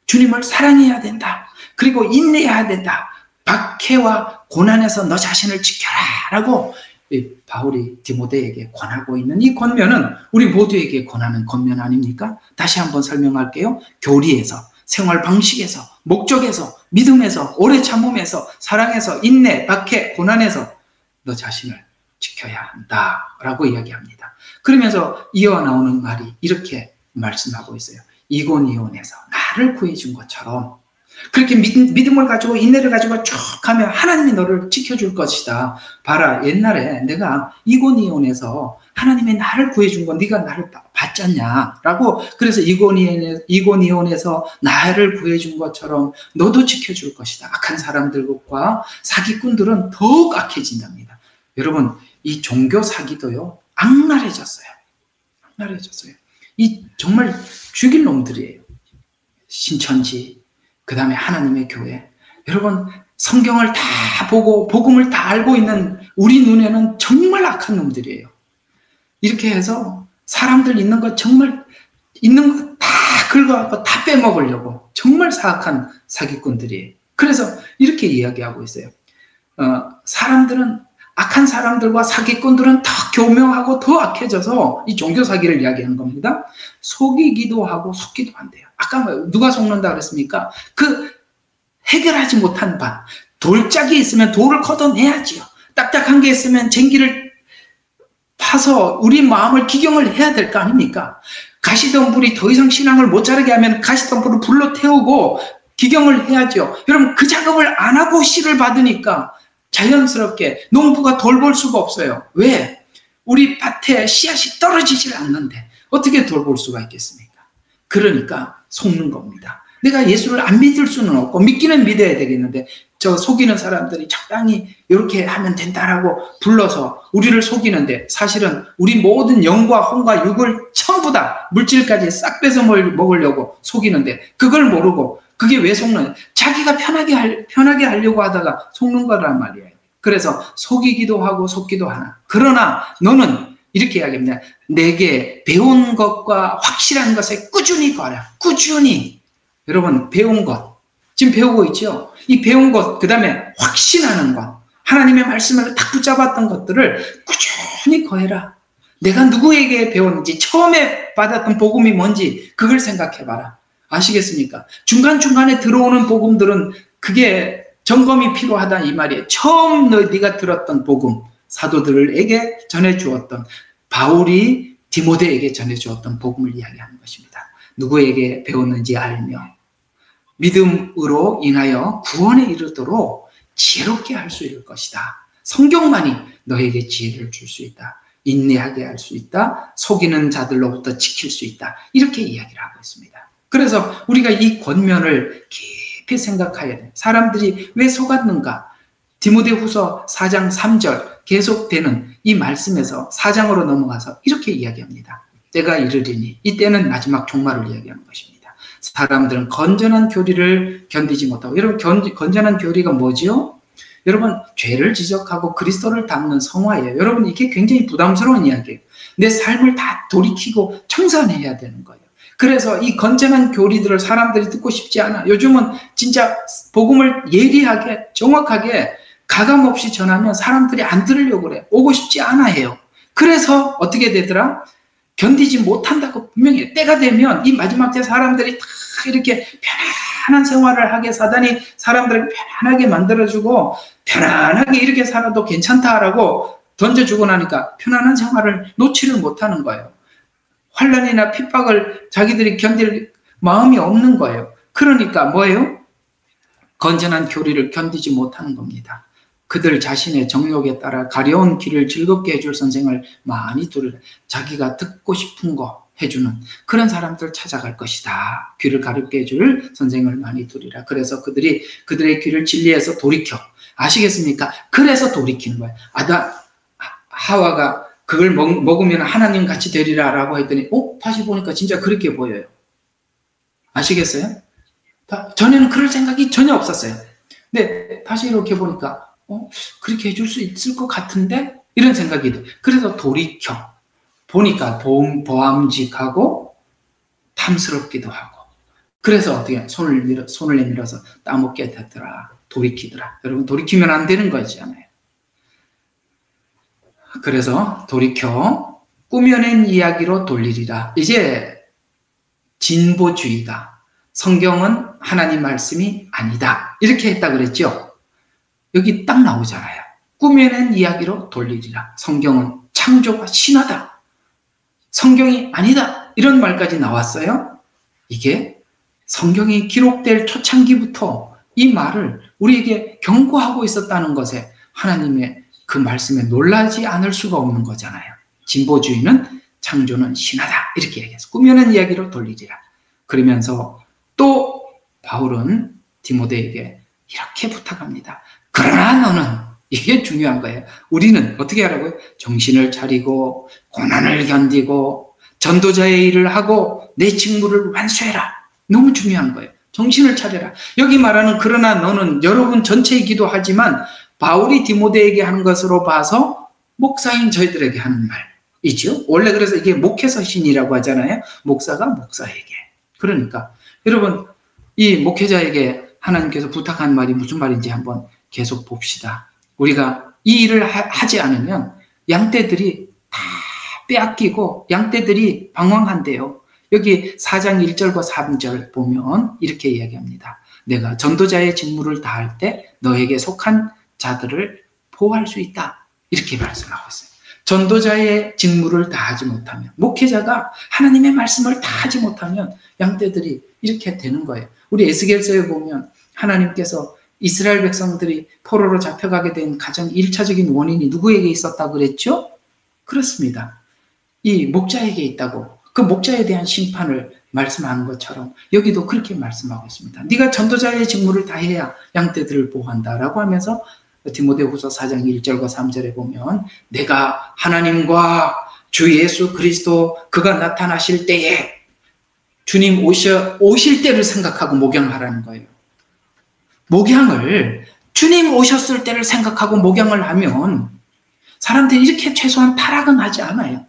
주님을 사랑해야 된다. 그리고 인내해야 된다. 박해와 고난에서 너 자신을 지켜라 라고 바울이 디모데에게 권하고 있는 이 권면은 우리 모두에게 권하는 권면 아닙니까? 다시 한번 설명할게요. 교리에서, 생활 방식에서, 목적에서, 믿음에서, 오래 참음에서, 사랑에서, 인내, 박해, 고난에서 너 자신을 지켜야 한다 라고 이야기합니다. 그러면서 이어 나오는 말이 이렇게 말씀하고 있어요. 이고니온에서 나를 구해준 것처럼 그렇게 믿음을 가지고 인내를 가지고 쭉 가면 하나님이 너를 지켜줄 것이다. 봐라 옛날에 내가 이고니온에서 하나님이 나를 구해준 건 네가 나를 봤잖냐 라고 그래서 이고니온에서 나를 구해준 것처럼 너도 지켜줄 것이다. 악한 사람들과 사기꾼들은 더욱 악해진답니다. 여러분 이 종교 사기도요 악랄해졌어요. 이 정말 죽일 놈들이에요. 신천지 그 다음에 하나님의 교회. 여러분 성경을 다 보고 복음을 다 알고 있는 우리 눈에는 정말 악한 놈들이에요. 이렇게 해서 사람들 있는 거 정말 있는 거 다 긁어갖고 다 빼먹으려고 정말 사악한 사기꾼들이에요. 그래서 이렇게 이야기하고 있어요. 사람들은 악한 사람들과 사기꾼들은 더 교묘하고 더 악해져서 이 종교 사기를 이야기하는 겁니다. 속이기도 하고 속기도 한대요. 아까 누가 속는다 그랬습니까? 그 해결하지 못한 바 돌짝이 있으면 돌을 걷어내야지요. 딱딱한 게 있으면 쟁기를 파서 우리 마음을 기경을 해야 될 거 아닙니까? 가시덤불이 더 이상 신앙을 못 자르게 하면 가시덤불을 불로 태우고 기경을 해야죠. 여러분 그 작업을 안 하고 씨를 받으니까 자연스럽게 농부가 돌볼 수가 없어요. 왜? 우리 밭에 씨앗이 떨어지질 않는데 어떻게 돌볼 수가 있겠습니까? 그러니까 속는 겁니다. 내가 예수를 안 믿을 수는 없고 믿기는 믿어야 되겠는데 저 속이는 사람들이 적당히 이렇게 하면 된다라고 불러서 우리를 속이는데 사실은 우리 모든 영과 혼과 육을 전부 다 물질까지 싹 뺏어 먹으려고 속이는데 그걸 모르고 그게 왜 속는? 자기가 편하게 하려고 하다가 속는 거란 말이에요. 그래서 속이기도 하고 속기도 하나. 그러나 너는 이렇게 이야기합니다. 내게 배운 것과 확실한 것에 꾸준히 거하라. 꾸준히. 여러분 배운 것. 지금 배우고 있죠? 이 배운 것, 그 다음에 확신하는 것. 하나님의 말씀을 딱 붙잡았던 것들을 꾸준히 거해라. 내가 누구에게 배웠는지, 처음에 받았던 복음이 뭔지 그걸 생각해봐라. 아시겠습니까? 중간중간에 들어오는 복음들은 그게 점검이 필요하다 이 말이에요. 처음 네가 들었던 복음, 사도들에게 전해주었던, 바울이 디모데에게 전해주었던 복음을 이야기하는 것입니다. 누구에게 배웠는지 알며 믿음으로 인하여 구원에 이르도록 지혜롭게 할 수 있을 것이다. 성경만이 너에게 지혜를 줄 수 있다. 인내하게 할 수 있다. 속이는 자들로부터 지킬 수 있다. 이렇게 이야기를 하고 있습니다. 그래서 우리가 이 권면을 깊이 생각해야 돼요. 사람들이 왜 속았는가? 디모데후서 4장 3절 계속되는 이 말씀에서 4장으로 넘어가서 이렇게 이야기합니다. 때가 이르리니, 이때는 마지막 종말을 이야기하는 것입니다. 사람들은 건전한 교리를 견디지 못하고, 여러분 건전한 교리가 뭐죠? 여러분 죄를 지적하고 그리스도를 닮는 성화예요. 여러분 이게 굉장히 부담스러운 이야기예요. 내 삶을 다 돌이키고 청산해야 되는 거예요. 그래서 이 건전한 교리들을 사람들이 듣고 싶지 않아. 요즘은 진짜 복음을 예리하게 정확하게 가감없이 전하면 사람들이 안 들으려고 그래. 오고 싶지 않아 해요. 그래서 어떻게 되더라? 견디지 못한다고 분명히 때가 되면 이 마지막 때 사람들이 다 이렇게 편안한 생활을 하게 사단이 사람들을 편안하게 만들어주고 편안하게 이렇게 살아도 괜찮다라고 던져주고 나니까 편안한 생활을 놓지를 못하는 거예요. 환난이나 핍박을 자기들이 견딜 마음이 없는 거예요. 그러니까 뭐예요? 건전한 교리를 견디지 못하는 겁니다. 그들 자신의 정욕에 따라 가려운 길을 즐겁게 해줄 선생을 많이 두르라. 자기가 듣고 싶은 거 해주는 그런 사람들 찾아갈 것이다. 귀를 가렵게 해줄 선생을 많이 두리라. 그래서 그들의 귀를 진리에서 돌이켜. 아시겠습니까? 그래서 돌이키는 거예요. 하와가 그걸 먹으면 하나님 같이 되리라 라고 했더니 다시 보니까 진짜 그렇게 보여요. 아시겠어요? 전에는 그럴 생각이 전혀 없었어요. 근데 다시 이렇게 보니까 그렇게 해줄 수 있을 것 같은데? 이런 생각이 돼. 그래서 돌이켜 보니까 보암직하고 탐스럽기도 하고, 그래서 어떻게 손을 내밀어서 따먹게 되더라. 돌이키더라. 여러분 돌이키면 안 되는 거잖아요. 그래서 돌이켜 꾸며낸 이야기로 돌리리라. 이제 진보주의다. 성경은 하나님 말씀이 아니다. 이렇게 했다 그랬죠. 여기 딱 나오잖아요. 꾸며낸 이야기로 돌리리라. 성경은 창조가 신화다. 성경이 아니다. 이런 말까지 나왔어요. 이게 성경이 기록될 초창기부터 이 말을 우리에게 경고하고 있었다는 것에 하나님의 그 말씀에 놀라지 않을 수가 없는 거잖아요. 진보주의는 창조는 신화다. 이렇게 얘기해서 꾸며낸 이야기로 돌리리라. 그러면서 또 바울은 디모데에게 이렇게 부탁합니다. 그러나 너는, 이게 중요한 거예요. 우리는 어떻게 하라고요? 정신을 차리고 고난을 견디고 전도자의 일을 하고 내 직무를 완수해라. 너무 중요한 거예요. 정신을 차려라. 여기 말하는 그러나 너는 여러분 전체이기도 하지만 바울이 디모데에게 하는 것으로 봐서 목사인 저희들에게 하는 말이죠. 원래 그래서 이게 목회서신이라고 하잖아요. 목사가 목사에게. 그러니까 여러분 이 목회자에게 하나님께서 부탁한 말이 무슨 말인지 한번 계속 봅시다. 우리가 이 일을 하지 않으면 양떼들이 다 빼앗기고 양떼들이 방황한대요. 여기 4장 1절과 3절 보면 이렇게 이야기합니다. 내가 전도자의 직무를 다할 때 너에게 속한 자들을 보호할 수 있다. 이렇게 말씀하고 있어요. 전도자의 직무를 다하지 못하면, 목회자가 하나님의 말씀을 다하지 못하면 양떼들이 이렇게 되는 거예요. 우리 에스겔서에 보면 하나님께서 이스라엘 백성들이 포로로 잡혀가게 된 가장 1차적인 원인이 누구에게 있었다고 그랬죠? 그렇습니다. 이 목자에게 있다고. 그 목자에 대한 심판을 말씀하는 것처럼 여기도 그렇게 말씀하고 있습니다. 네가 전도자의 직무를 다해야 양떼들을 보호한다라고 하면서 디모데후서 4장 1절과 3절에 보면 내가 하나님과 주 예수 그리스도 그가 나타나실 때에 주님 오실 때를 생각하고 목양하라는 거예요. 목양을 주님 오셨을 때를 생각하고 목양을 하면 사람들이 이렇게 최소한 타락은 하지 않아요.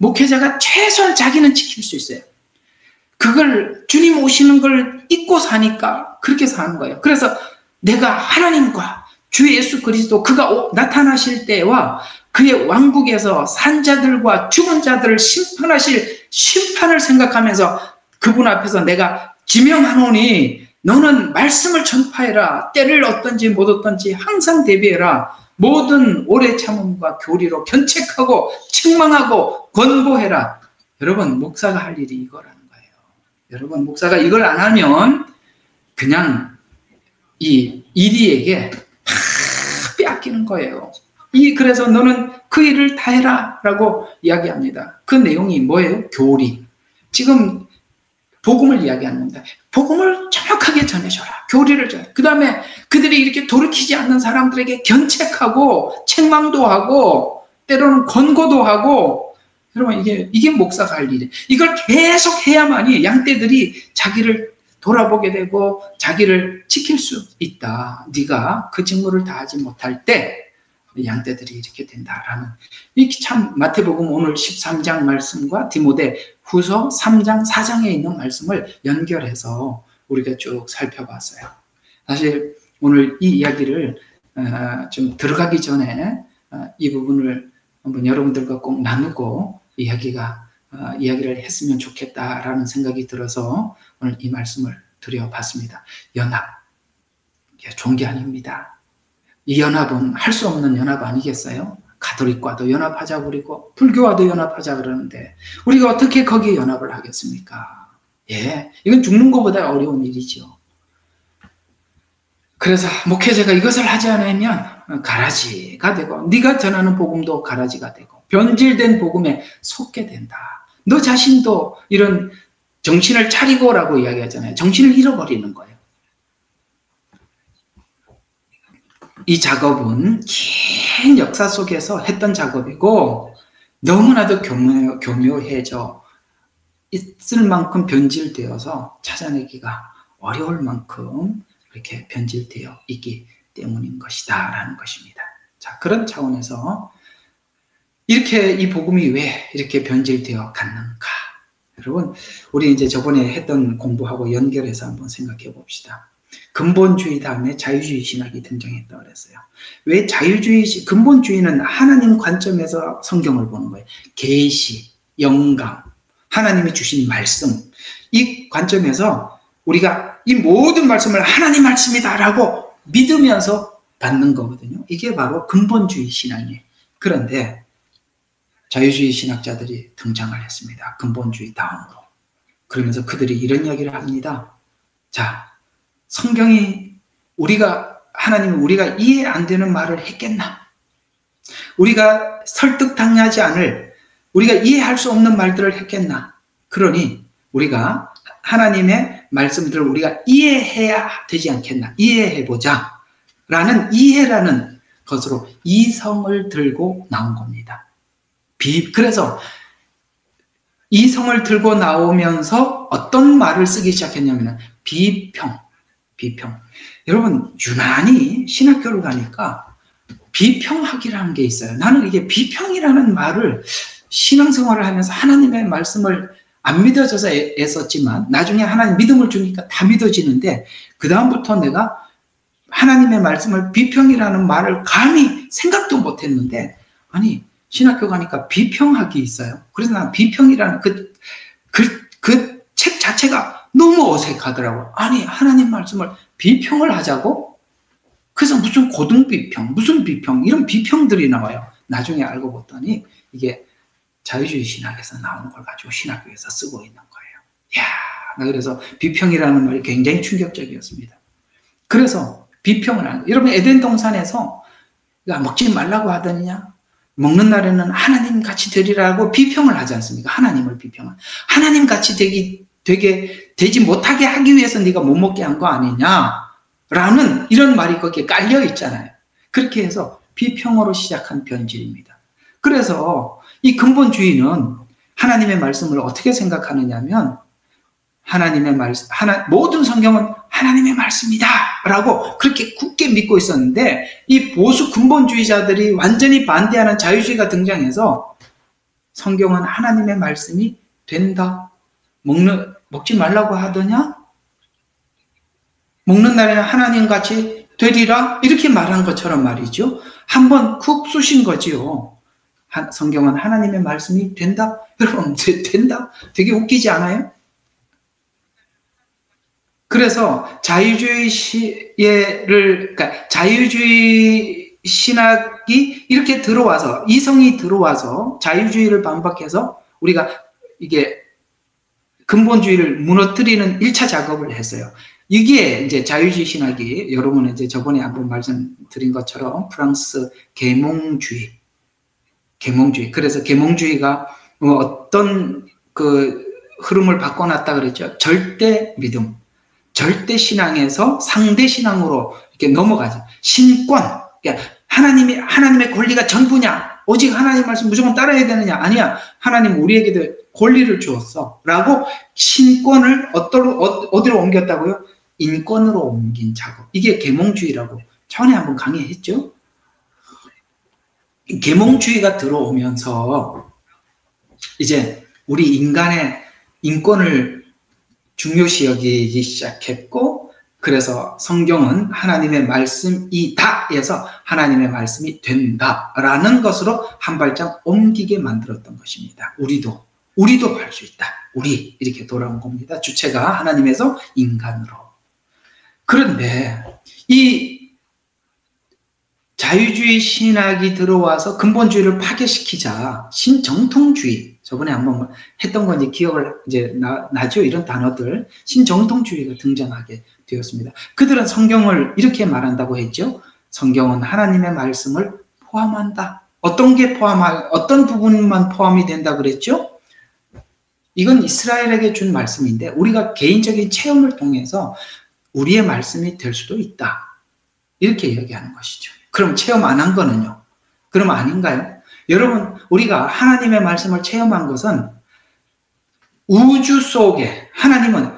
목회자가 최소한 자기는 지킬 수 있어요. 그걸 주님 오시는 걸 잊고 사니까 그렇게 사는 거예요. 그래서 내가 하나님과 주 예수 그리스도 그가 나타나실 때와 그의 왕국에서 산 자들과 죽은 자들을 심판하실 심판을 생각하면서 그분 앞에서 내가 지명하노니 너는 말씀을 전파해라. 때를 어떤지 못 어떤지 항상 대비해라. 모든 오래 참음과 교리로 견책하고 책망하고 권고해라. 여러분 목사가 할 일이 이거라는 거예요. 여러분 목사가 이걸 안 하면 그냥 이 이리에게 다 빼앗기는 거예요. 그래서 너는 그 일을 다 해라 라고 이야기합니다. 그 내용이 뭐예요? 교리. 지금 복음을 이야기합니다. 복음을 정확하게 전해줘라. 교리를 전해. 그 다음에 그들이 이렇게 돌이키지 않는 사람들에게 견책하고 책망도 하고 때로는 권고도 하고. 여러분 이게 목사가 할 일이에요. 이걸 계속 해야만이 양떼들이 자기를 돌아보게 되고 자기를 지킬 수 있다. 네가 그 직무를 다하지 못할 때 양떼들이 이렇게 된다라는 이 참 마태복음 오늘 13장 말씀과 디모데 후서 3장 4장에 있는 말씀을 연결해서 우리가 쭉 살펴봤어요. 사실 오늘 이 이야기를 좀 들어가기 전에 이 부분을 한번 여러분들과 꼭 나누고 이야기를 했으면 좋겠다라는 생각이 들어서 오늘 이 말씀을 드려봤습니다. 연합, 좋은 게 아닙니다. 이 연합은 할 수 없는 연합 아니겠어요? 가톨릭과도 연합하자 그러고 불교와도 연합하자 그러는데 우리가 어떻게 거기에 연합을 하겠습니까? 예, 이건 죽는 것보다 어려운 일이죠. 그래서 목회자가 이것을 하지 않으면 가라지가 되고 네가 전하는 복음도 가라지가 되고 변질된 복음에 속게 된다. 너 자신도 이런 정신을 차리고라고 이야기하잖아요. 정신을 잃어버리는 거예요. 이 작업은 긴 역사 속에서 했던 작업이고 너무나도 교묘해져 있을 만큼 변질되어서 찾아내기가 어려울 만큼 이렇게 변질되어 있기 때문인 것이다 라는 것입니다. 자, 그런 차원에서 이렇게 이 복음이 왜 이렇게 변질되어 갔는가? 여러분, 우리 이제 저번에 했던 공부하고 연결해서 한번 생각해 봅시다. 근본주의 다음에 자유주의 신학이 등장했다고 그랬어요. 왜 근본주의는 하나님 관점에서 성경을 보는 거예요. 계시, 영감, 하나님이 주신 말씀, 이 관점에서 우리가 이 모든 말씀을 하나님 말씀이다라고 믿으면서 받는 거거든요. 이게 바로 근본주의 신앙이에요. 그런데 자유주의 신학자들이 등장을 했습니다. 근본주의 다음으로. 그러면서 그들이 이런 이야기를 합니다. 자, 성경이 하나님이 우리가 이해 안 되는 말을 했겠나? 우리가 설득당하지 않을, 우리가 이해할 수 없는 말들을 했겠나? 그러니 우리가 하나님의 말씀들을 우리가 이해해야 되지 않겠나? 이해해보자. 이해라는 것으로 이성을 들고 나온 겁니다. 그래서 이성을 들고 나오면서 어떤 말을 쓰기 시작했냐면 비평. 여러분, 유난히 신학교를 가니까 비평학이라는 게 있어요. 나는 이게 비평이라는 말을 신앙생활을 하면서 하나님의 말씀을 안 믿어져서 애썼지만 나중에 하나님 믿음을 주니까 다 믿어지는데 그 다음부터 내가 하나님의 말씀을 비평이라는 말을 감히 생각도 못했는데 아니 신학교 가니까 비평학이 있어요. 그래서 난 비평이라는 그 책 자체가 너무 어색하더라고요. 아니 하나님 말씀을 비평을 하자고? 그래서 무슨 고등비평, 무슨 비평 이런 비평들이 나와요. 나중에 알고 봤더니 이게 자유주의 신학에서 나오는 걸 가지고 신학교에서 쓰고 있는 거예요. 이야, 그래서 비평이라는 말이 굉장히 충격적이었습니다. 그래서 비평을 하는 거예요. 여러분 에덴 동산에서 먹지 말라고 하더냐? 먹는 날에는 하나님 같이 되리라고 비평을 하지 않습니까? 하나님을 비평을. 하나님 같이 되지 못하게 하기 위해서 네가 못 먹게 한 거 아니냐라는 이런 말이 거기에 깔려 있잖아요. 그렇게 해서 비평으로 시작한 변질입니다. 그래서 이 근본주의는 하나님의 말씀을 어떻게 생각하느냐면 하나님의 말씀, 모든 성경은 하나님의 말씀이다 라고 그렇게 굳게 믿고 있었는데 이 보수 근본주의자들이 완전히 반대하는 자유주의가 등장해서 성경은 하나님의 말씀이 된다. 먹지 말라고 하더냐? 먹는 날에는 하나님같이 되리라? 이렇게 말한 것처럼 말이죠. 한번 쿡 쑤신 거지요. 성경은 하나님의 말씀이 된다? 여러분, 된다? 되게 웃기지 않아요? 그래서 자유주의 신학이 이렇게 들어와서, 이성이 들어와서 자유주의를 반박해서 우리가 이게 근본주의를 무너뜨리는 1차 작업을 했어요. 이게 이제 자유주의 신학이 여러분은 이제 저번에 한번 말씀드린 것처럼 프랑스 계몽주의. 그래서 계몽주의가 어떤 그 흐름을 바꿔놨다 그랬죠. 절대 믿음. 절대 신앙에서 상대 신앙으로 이렇게 넘어가죠. 신권. 그러니까 하나님의 권리가 전부냐? 오직 하나님 말씀 무조건 따라야 되느냐? 아니야. 하나님 우리에게도 권리를 주었어. 라고 신권을 어디로 옮겼다고요? 인권으로 옮긴 작업. 이게 계몽주의라고 전에 한번 강의했죠. 계몽주의가 들어오면서 이제 우리 인간의 인권을 중요시 여기기 시작했고, 그래서 성경은 하나님의 말씀이다 해서 하나님의 말씀이 된다라는 것으로 한 발짝 옮기게 만들었던 것입니다. 우리도 할 수 있다. 우리 이렇게 돌아온 겁니다. 주체가 하나님에서 인간으로. 그런데 이 자유주의 신학이 들어와서 근본주의를 파괴시키자 신정통주의, 저번에 한번 했던 건 이제 기억을 이제 나죠. 이런 단어들, 신정통주의가 등장하게 되었습니다. 그들은 성경을 이렇게 말한다고 했죠. 성경은 하나님의 말씀을 포함한다. 어떤 부분만 포함이 된다 그랬죠? 이건 이스라엘에게 준 말씀인데 우리가 개인적인 체험을 통해서 우리의 말씀이 될 수도 있다. 이렇게 이야기하는 것이죠. 그럼 체험 안 한 거는요? 그럼 아닌가요? 여러분, 우리가 하나님의 말씀을 체험한 것은 우주 속에 하나님은,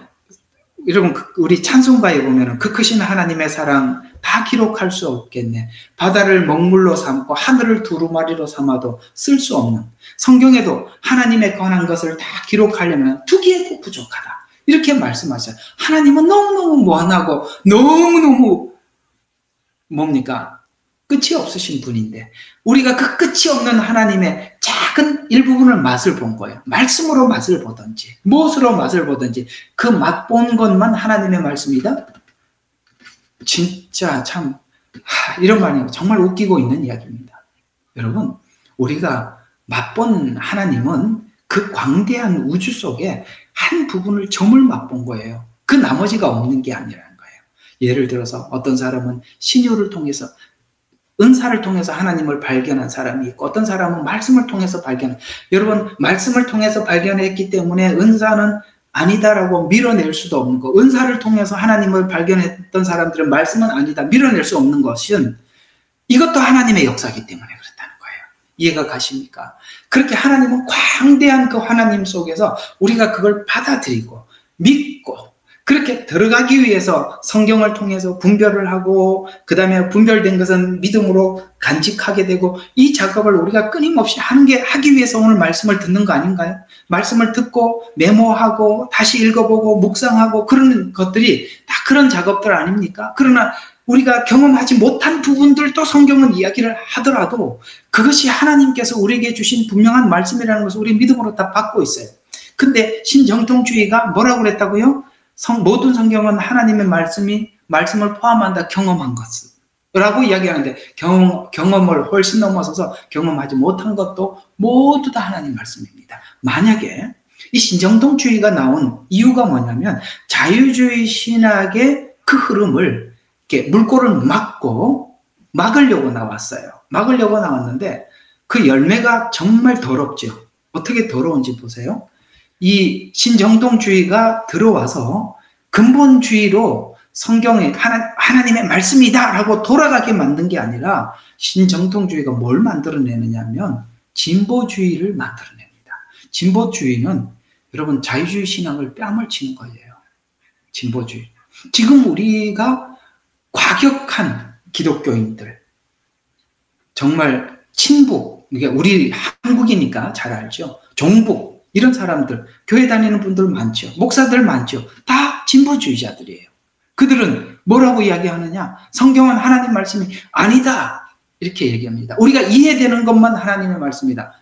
여러분 우리 찬송가에 보면 그 크신 하나님의 사랑 다 기록할 수 없겠네. 바다를 먹물로 삼고 하늘을 두루마리로 삼아도 쓸 수 없는, 성경에도 하나님에 관한 것을 다 기록하려면 두기에도 부족하다. 이렇게 말씀하셔요. 하나님은 너무너무 무한하고 너무너무 뭡니까? 끝이 없으신 분인데 우리가 그 끝이 없는 하나님의 작은 일부분을 맛을 본 거예요. 말씀으로 맛을 보든지 무엇으로 맛을 보든지 그 맛본 것만 하나님의 말씀이다? 진짜 참 이런 말이 정말 웃기고 있는 이야기입니다. 여러분, 우리가 맛본 하나님은 그 광대한 우주 속에 한 부분을 점을 맛본 거예요. 그 나머지가 없는 게 아니라는 거예요. 예를 들어서 어떤 사람은 신유를 통해서, 은사를 통해서 하나님을 발견한 사람이 있고, 어떤 사람은 말씀을 통해서 여러분, 말씀을 통해서 발견했기 때문에 은사는 아니다라고 밀어낼 수도 없는 거. 은사를 통해서 하나님을 발견했던 사람들은 말씀은 아니다, 밀어낼 수 없는 것은 이것도 하나님의 역사이기 때문에 그렇다는 거예요. 이해가 가십니까? 그렇게 하나님은 광대한 그 하나님 속에서 우리가 그걸 받아들이고 믿고 그렇게 들어가기 위해서 성경을 통해서 분별을 하고, 그 다음에 분별된 것은 믿음으로 간직하게 되고, 이 작업을 우리가 끊임없이 하기 위해서 오늘 말씀을 듣는 거 아닌가요? 말씀을 듣고 메모하고 다시 읽어보고 묵상하고 그런 것들이 다 그런 작업들 아닙니까? 그러나 우리가 경험하지 못한 부분들도 성경은 이야기를 하더라도 그것이 하나님께서 우리에게 주신 분명한 말씀이라는 것을 우리 믿음으로 다 받고 있어요. 근데 신정통주의가 뭐라고 그랬다고요? 모든 성경은 하나님의 말씀을 포함한다, 경험한 것이라고 이야기하는데, 경험을 훨씬 넘어서서 경험하지 못한 것도 모두 다 하나님 말씀입니다. 만약에 이 신정통주의가 나온 이유가 뭐냐면 자유주의 신학의 그 흐름을 이렇게 물꼬를 막으려고 나왔어요. 막으려고 나왔는데 그 열매가 정말 더럽죠. 어떻게 더러운지 보세요. 이 신정통주의가 들어와서 근본주의로 성경에 하나님의 말씀이다라고 돌아가게 만든 게 아니라 신정통주의가 뭘 만들어내느냐면 진보주의를 만들어냅니다. 진보주의는 여러분 자유주의 신앙을 뺨을 치는 거예요. 진보주의. 지금 우리가 과격한 기독교인들, 정말 친북, 이게 우리 한국이니까 잘 알죠. 종북, 이런 사람들, 교회 다니는 분들 많죠. 목사들 많죠. 다 진보주의자들이에요. 그들은 뭐라고 이야기하느냐? 성경은 하나님 말씀이 아니다. 이렇게 얘기합니다. 우리가 이해되는 것만 하나님의 말씀이다.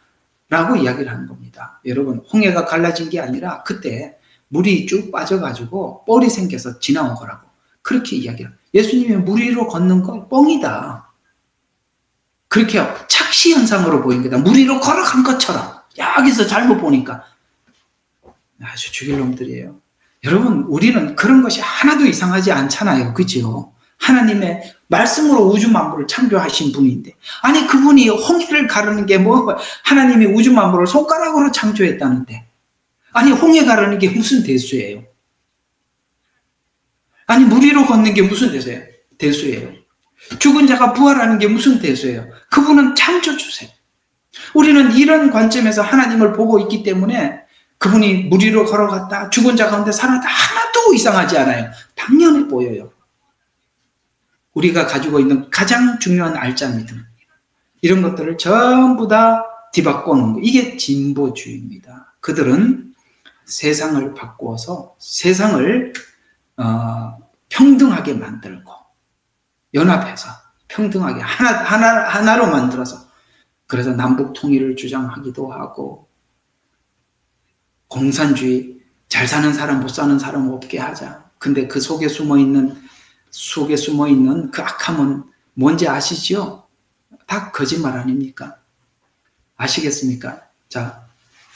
라고 이야기를 하는 겁니다. 여러분, 홍해가 갈라진 게 아니라 그때 물이 쭉 빠져가지고 뻘이 생겨서 지나온 거라고. 그렇게 이야기를. 예수님이 물 위로 걷는 건 뻥이다. 그렇게 착시 현상으로 보인 거다. 물 위로 걸어간 것처럼. 여기서 잘못 보니까. 아주 죽일 놈들이에요. 여러분, 우리는 그런 것이 하나도 이상하지 않잖아요. 그죠? 하나님의 말씀으로 우주 만물을 창조하신 분인데, 아니 그분이 홍해를 가르는 게 뭐 하나님이 우주 만물을 손가락으로 창조했다는데, 아니 홍해 가르는 게 무슨 대수예요? 아니 물 위로 걷는 게 무슨 대수예요? 죽은 자가 부활하는 게 무슨 대수예요? 그분은 창조주세요. 우리는 이런 관점에서 하나님을 보고 있기 때문에 그분이 물 위로 걸어갔다, 죽은 자 가운데 살았다, 하나도 이상하지 않아요. 당연해 보여요. 우리가 가지고 있는 가장 중요한 알짜 믿음, 이런 것들을 전부 다 뒤바꿔 놓은 거, 이게 진보주의입니다. 그들은 세상을 바꾸어서 세상을 평등하게 만들고 연합해서 평등하게 하나로 만들어서, 그래서 남북 통일을 주장하기도 하고, 공산주의, 잘 사는 사람 못 사는 사람 없게 하자. 근데 그 속에 숨어 있는 그 악함은 뭔지 아시죠? 다 거짓말 아닙니까? 아시겠습니까? 자,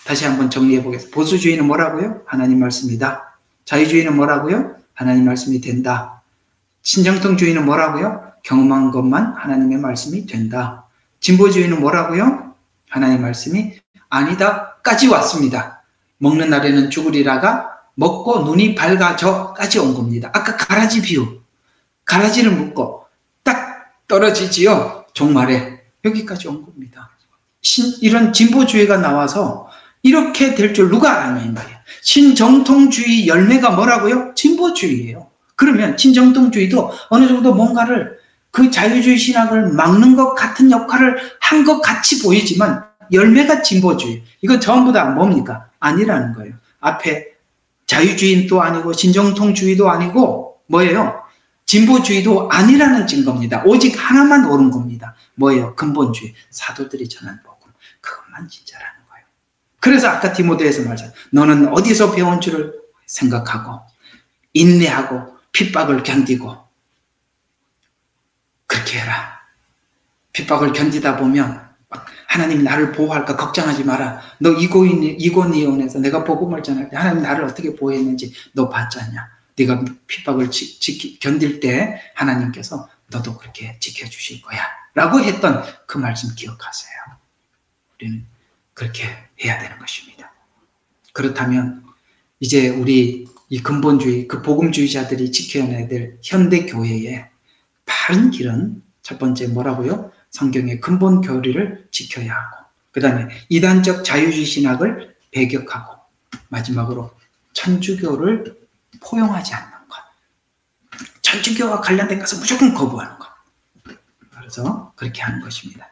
다시 한번 정리해 보겠습니다. 보수주의는 뭐라고요? 하나님 말씀이다. 자유주의는 뭐라고요? 하나님 말씀이 된다. 신정통주의는 뭐라고요? 경험한 것만 하나님의 말씀이 된다. 진보주의는 뭐라고요? 하나님 말씀이 아니다까지 왔습니다. 먹는 날에는 죽으리라가 먹고 눈이 밝아져까지 온 겁니다. 아까 가라지 비유, 가라지를 묶고 딱 떨어지지요, 종말에. 여기까지 온 겁니다. 이런 진보주의가 나와서 이렇게 될 줄 누가 알았냐 이 말이에요. 신정통주의 열매가 뭐라고요? 진보주의예요. 그러면 신정통주의도 어느 정도 뭔가를, 그 자유주의 신학을 막는 것 같은 역할을 한 것 같이 보이지만 열매가 진보주의. 이건 전부 다 뭡니까? 아니라는 거예요. 앞에 자유주의도 아니고 신정통주의도 아니고 뭐예요? 진보주의도 아니라는 증거입니다. 오직 하나만 옳은 겁니다. 뭐예요? 근본주의. 사도들이 전한 복음. 그것만 진짜라는 거예요. 그래서 아까 디모데에서 말했잖아요. 너는 어디서 배운 줄을 생각하고 인내하고 핍박을 견디고 그렇게 해라. 핍박을 견디다 보면 하나님이 나를 보호할까 걱정하지 마라. 너 이고니온에서 내가 복음을 전할 때 하나님 나를 어떻게 보호했는지 너 봤지 않냐. 네가 핍박을 견딜 때 하나님께서 너도 그렇게 지켜주실 거야 라고 했던 그 말씀 기억하세요. 우리는 그렇게 해야 되는 것입니다. 그렇다면 이제 우리 이 근본주의, 그 복음주의자들이 지켜내야 될 현대교회의 바른 길은 첫 번째 뭐라고요? 성경의 근본 교리를 지켜야 하고, 그 다음에 이단적 자유주의 신학을 배격하고, 마지막으로 천주교를 포용하지 않는 것. 천주교와 관련된 것은 무조건 거부하는 것. 그래서 그렇게 하는 것입니다.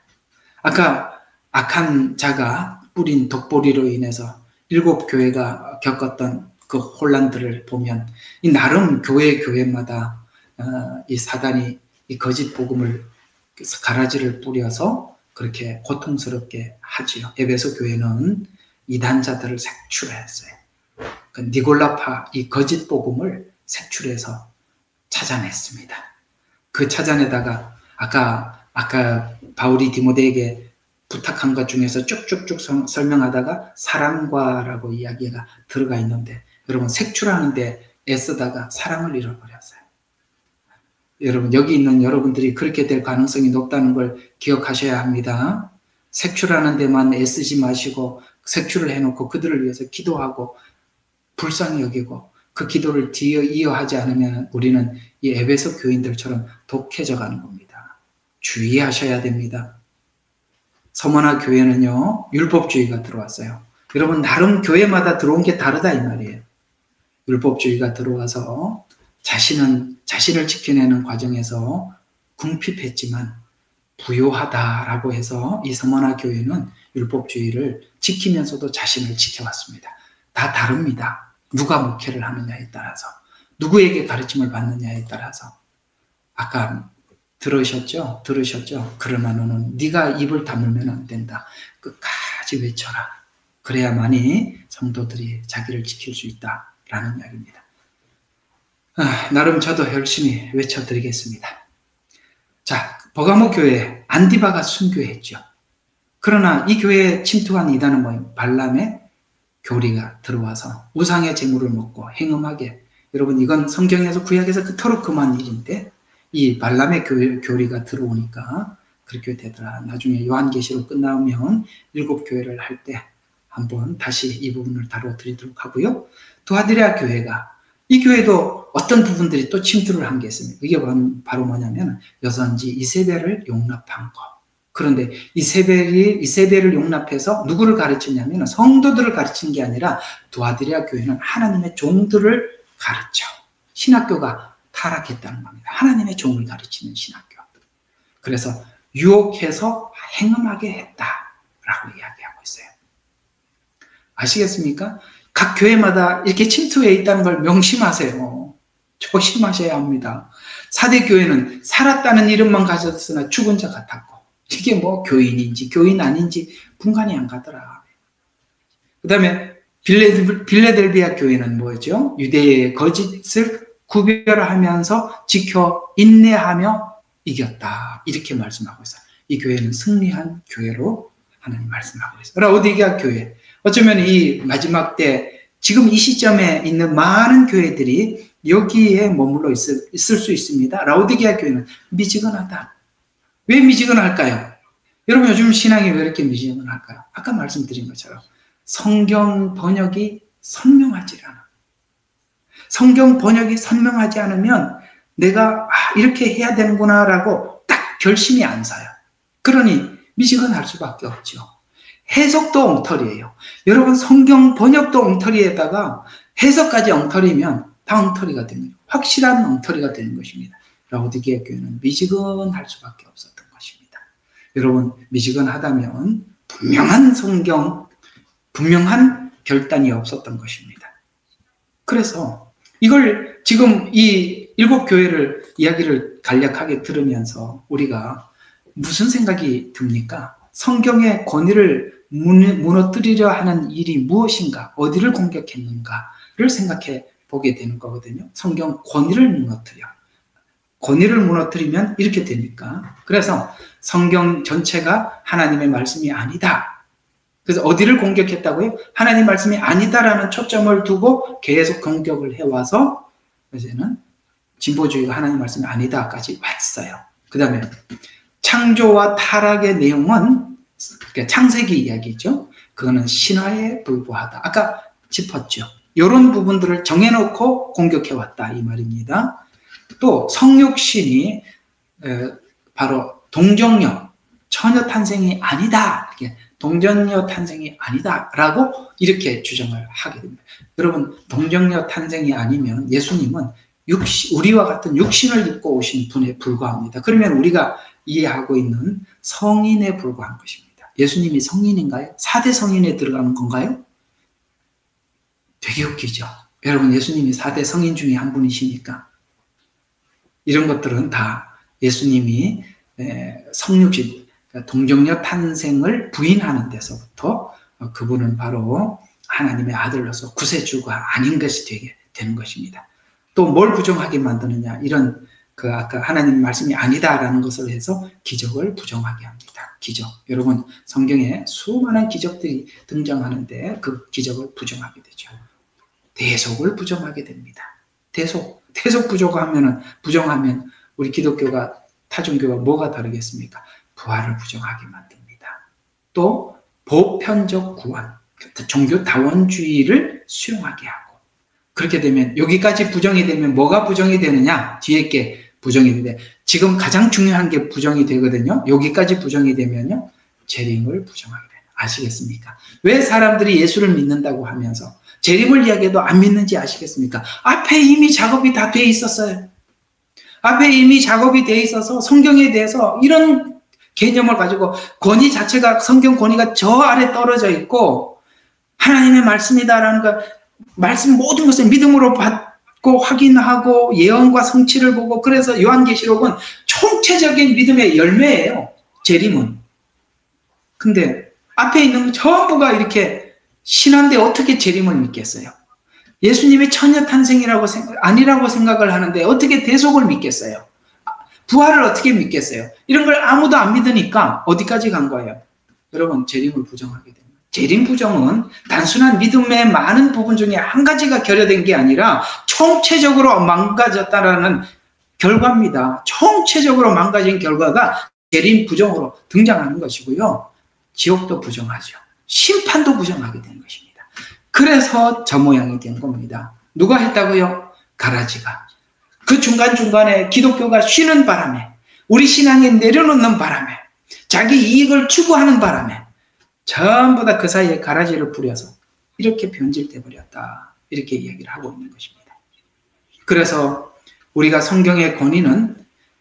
아까 악한 자가 뿌린 독보리로 인해서 7교회가 겪었던 그 혼란들을 보면 이 나름 교회마다 이 사단이 이 거짓 복음을, 가라지를 뿌려서 그렇게 고통스럽게 하지요. 에베소 교회는 이단자들을 색출했어요. 그 니골라파, 이 거짓 복음을 색출해서 찾아냈습니다. 그 찾아내다가 아까 바울이 디모데에게 부탁한 것 중에서 쭉쭉쭉 설명하다가 사랑과라고 이야기가 들어가 있는데, 여러분 색출하는 데 애쓰다가 사랑을 잃어버렸어요. 여러분 여기 있는 여러분들이 그렇게 될 가능성이 높다는 걸 기억하셔야 합니다. 색출하는 데만 애쓰지 마시고 색출을 해놓고 그들을 위해서 기도하고 불쌍히 여기고 그 기도를 이어하지 않으면 우리는 이 에베소 교인들처럼 독해져 가는 겁니다. 주의하셔야 됩니다. 서머나 교회는요, 율법주의가 들어왔어요. 여러분, 나름 교회마다 들어온 게 다르다 이 말이에요. 율법주의가 들어와서 자신을 지켜내는 과정에서 궁핍했지만 부요하다라고 해서 이 서머나 교회는 율법주의를 지키면서도 자신을 지켜왔습니다. 다 다릅니다. 누가 목회를 하느냐에 따라서, 누구에게 가르침을 받느냐에 따라서. 아까 들으셨죠? 그러나 너는 네가 입을 다물면 안 된다. 끝까지 외쳐라. 그래야만이 성도들이 자기를 지킬 수 있다라는 이야기입니다. 나름 저도 열심히 외쳐드리겠습니다. 자, 버가모 교회 안디바가 순교했죠. 그러나 이 교회에 침투한 이단은 뭐예요? 발람의 교리가 들어와서 우상의 재물을 먹고 행음하게, 여러분 이건 성경에서 구약에서 그토록 금한 일인데 이 발람의 교리가 들어오니까 그렇게 되더라. 나중에 요한계시록 끝나면 7교회를 할 때 한번 다시 이 부분을 다뤄드리도록 하고요. 두아디라 교회가, 이 교회도 어떤 부분들이 또 침투를 한 게 있습니다. 이게 바로 뭐냐면 여선지 이세벨을 용납한 것. 그런데 이세벨을 용납해서 누구를 가르치냐면 성도들을 가르치는 게 아니라 두아디라 교회는 하나님의 종들을 가르쳐. 신학교가 타락했다는 겁니다. 하나님의 종을 가르치는 신학교. 그래서 유혹해서 행음하게 했다라고 이야기하고 있어요. 아시겠습니까? 각 교회마다 이렇게 침투해 있다는 걸 명심하세요. 조심하셔야 합니다. 사대교회는 살았다는 이름만 가졌으나 죽은 자 같았고, 이게 뭐 교인인지 교인 아닌지 분간이 안 가더라. 그 다음에 빌레델비아 교회는 뭐죠? 유대의 거짓을 구별하면서 지켜 인내하며 이겼다. 이렇게 말씀하고 있어요. 이 교회는 승리한 교회로 하나님 말씀하고 있어요. 라오디게아 교회. 어쩌면 이 마지막 때 지금 이 시점에 있는 많은 교회들이 여기에 머물러 있을 수 있습니다. 라오디게아 교회는 미지근하다. 왜 미지근할까요? 여러분 요즘 신앙이 왜 이렇게 미지근할까요? 아까 말씀드린 것처럼 성경 번역이 선명하지 않아. 성경 번역이 선명하지 않으면 내가 이렇게 해야 되는구나라고 딱 결심이 안 서요. 그러니 미지근할 수밖에 없죠. 해석도 엉터리예요. 여러분 성경 번역도 엉터리에다가 해석까지 엉터리면 다 엉터리가 됩니다. 확실한 엉터리가 되는 것입니다. 라오디게아 교회는 미지근할 수밖에 없었던 것입니다. 여러분 미지근하다면 분명한 성경, 분명한 결단이 없었던 것입니다. 그래서 이걸 지금 이 7교회를 이야기를 간략하게 들으면서 우리가 무슨 생각이 듭니까? 성경의 권위를 무너뜨리려 하는 일이 무엇인가, 어디를 공격했는가를 생각해 보게 되는 거거든요. 성경 권위를 무너뜨리면 이렇게 되니까. 그래서 성경 전체가 하나님의 말씀이 아니다. 그래서 어디를 공격했다고요? 하나님 말씀이 아니다라는 초점을 두고 계속 공격을 해와서 이제는 진보주의가 하나님 말씀이 아니다까지 왔어요. 그 다음에 창조와 타락의 내용은 창세기 이야기죠. 그거는 신화에 불과하다. 아까 짚었죠. 이런 부분들을 정해놓고 공격해왔다 이 말입니다. 또 성육신이 바로 동정녀, 처녀 탄생이 아니다. 동정녀 탄생이 아니다라고 이렇게 주장을 하게 됩니다. 여러분 동정녀 탄생이 아니면 예수님은 우리와 같은 육신을 입고 오신 분에 불과합니다. 그러면 우리가 이해하고 있는 성인에 불과한 것입니다. 예수님이 성인인가요? 4대 성인에 들어가는 건가요? 되게 웃기죠. 여러분 예수님이 4대 성인 중에 한 분이시니까 이런 것들은 다 예수님이 성육신, 동정녀 탄생을 부인하는 데서부터 그분은 바로 하나님의 아들로서 구세주가 아닌 것이 되게 되는 것입니다. 또 뭘 부정하게 만드느냐, 이런 아까 하나님 말씀이 아니다라는 것을 해서 기적을 부정하게 합니다. 기적. 여러분 성경에 수많은 기적들이 등장하는데 그 기적을 부정하게 되죠. 대속을 부정하게 됩니다. 대속 부정하면 우리 기독교가 타종교가 뭐가 다르겠습니까? 부활을 부정하게 만듭니다. 또 보편적 구원, 종교다원주의를 수용하게 하고, 그렇게 되면 여기까지 부정이 되면 뭐가 부정이 되느냐? 뒤에 게 부정이 되는데 지금 가장 중요한 게 부정이 되거든요. 여기까지 부정이 되면요, 재림을 부정하게 돼요. 아시겠습니까? 왜 사람들이 예수를 믿는다고 하면서 재림을 이야기해도 안 믿는지 아시겠습니까? 앞에 이미 작업이 다 돼 있었어요. 앞에 이미 작업이 돼 있어서 성경에 대해서 이런 개념을 가지고 권위 자체가, 성경 권위가 저 아래 떨어져 있고 하나님의 말씀이다라는 거, 말씀 모든 것을 믿음으로 받고 확인하고 예언과 성취를 보고, 그래서 요한계시록은 총체적인 믿음의 열매예요. 재림은. 근데 앞에 있는 건 전부가 이렇게 신한데 어떻게 재림을 믿겠어요? 예수님이 처녀탄생이라고 아니라고 생각을 하는데 어떻게 대속을 믿겠어요? 부활을 어떻게 믿겠어요? 이런 걸 아무도 안 믿으니까 어디까지 간 거예요? 여러분, 재림을 부정하게 됩니다. 재림 부정은 단순한 믿음의 많은 부분 중에 한 가지가 결여된 게 아니라 총체적으로 망가졌다라는 결과입니다. 총체적으로 망가진 결과가 재림 부정으로 등장하는 것이고요. 지옥도 부정하죠. 심판도 부정하게 되는 것입니다. 그래서 저 모양이 된 겁니다. 누가 했다고요? 가라지가. 그 중간중간에 기독교가 쉬는 바람에, 우리 신앙에 내려놓는 바람에, 자기 이익을 추구하는 바람에 전부 다 그 사이에 가라지를 뿌려서 이렇게 변질돼 버렸다, 이렇게 얘기를 하고 있는 것입니다. 그래서 우리가 성경의 권위는,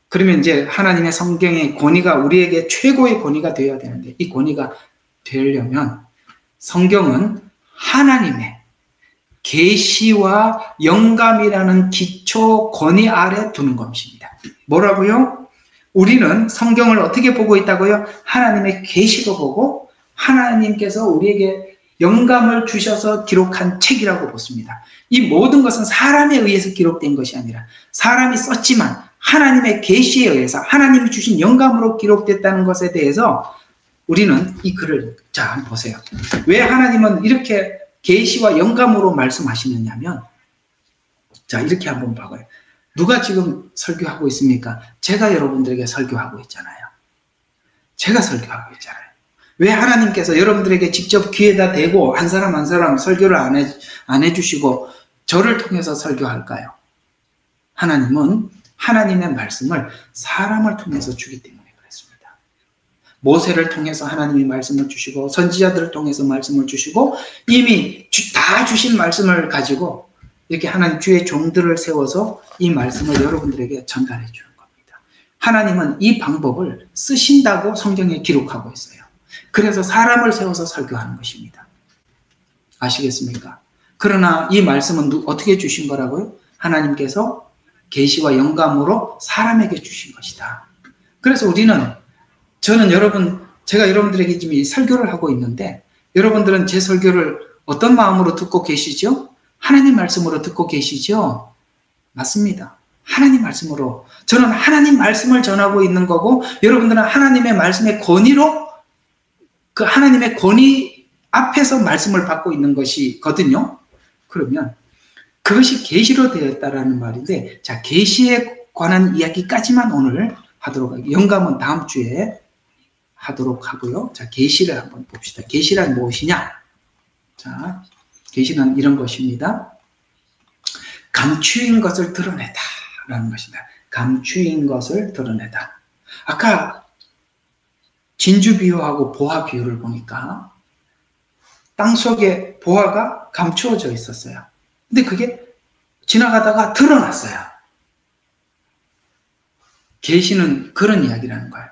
그러면 이제 하나님의 성경의 권위가 우리에게 최고의 권위가 되어야 되는데, 이 권위가 되려면 성경은 하나님의 계시와 영감이라는 기초 권위 아래 두는 것입니다. 뭐라고요? 우리는 성경을 어떻게 보고 있다고요? 하나님의 계시로 보고 하나님께서 우리에게 영감을 주셔서 기록한 책이라고 보습니다. 이 모든 것은 사람에 의해서 기록된 것이 아니라 사람이 썼지만 하나님의 계시에 의해서 하나님이 주신 영감으로 기록됐다는 것에 대해서 우리는 이 글을, 자, 한번 보세요. 왜 하나님은 이렇게 계시와 영감으로 말씀하시느냐면, 자, 이렇게 한번 봐봐요. 누가 지금 설교하고 있습니까? 제가 여러분들에게 설교하고 있잖아요. 제가 설교하고 있잖아요. 왜 하나님께서 여러분들에게 직접 귀에다 대고 한 사람 한 사람 설교를 안 해주시고 저를 통해서 설교할까요? 하나님은 하나님의 말씀을 사람을 통해서 주기 때문에 그렇습니다. 모세를 통해서 하나님이 말씀을 주시고 선지자들을 통해서 말씀을 주시고 이미 다 주신 말씀을 가지고 이렇게 하나님 주의 종들을 세워서 이 말씀을 여러분들에게 전달해 주는 겁니다. 하나님은 이 방법을 쓰신다고 성경에 기록하고 있어요. 그래서 사람을 세워서 설교하는 것입니다. 아시겠습니까? 그러나 이 말씀은 어떻게 주신 거라고요? 하나님께서 계시와 영감으로 사람에게 주신 것이다. 그래서 저는 제가 여러분들에게 지금 이 설교를 하고 있는데 여러분들은 제 설교를 어떤 마음으로 듣고 계시죠? 하나님 말씀으로 듣고 계시죠? 맞습니다. 하나님 말씀으로. 저는 하나님 말씀을 전하고 있는 거고 여러분들은 하나님의 말씀의 권위로 그 하나님의 권위 앞에서 말씀을 받고 있는 것이거든요. 그러면 그것이 계시로 되었다라는 말인데, 자, 계시에 관한 이야기까지만 오늘 하도록 하겠습니다. 영감은 다음 주에 하도록 하고요. 자, 계시를 한번 봅시다. 계시란 무엇이냐? 자, 계시는 이런 것입니다. 감추인 것을 드러내다라는 것입니다. 감추인 것을 드러내다. 아까 진주 비유하고 보화 비유를 보니까 땅속에 보화가 감추어져 있었어요. 근데 그게 지나가다가 드러났어요. 계시는 그런 이야기라는 거예요.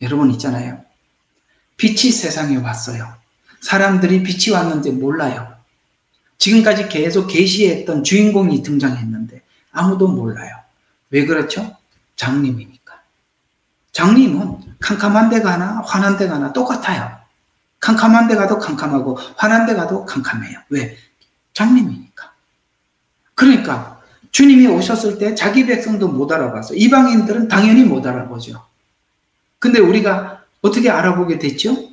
여러분 있잖아요. 빛이 세상에 왔어요. 사람들이 빛이 왔는데 몰라요. 지금까지 계속 계시했던 주인공이 등장했는데 아무도 몰라요. 왜 그렇죠? 장님이니까. 장님은 캄캄한 데 가나 환한 데 가나 똑같아요. 캄캄한 데 가도 캄캄하고 환한 데 가도 캄캄해요. 왜? 장님이니까. 그러니까 주님이 오셨을 때 자기 백성도 못 알아봤어요. 이방인들은 당연히 못 알아보죠. 근데 우리가 어떻게 알아보게 됐죠?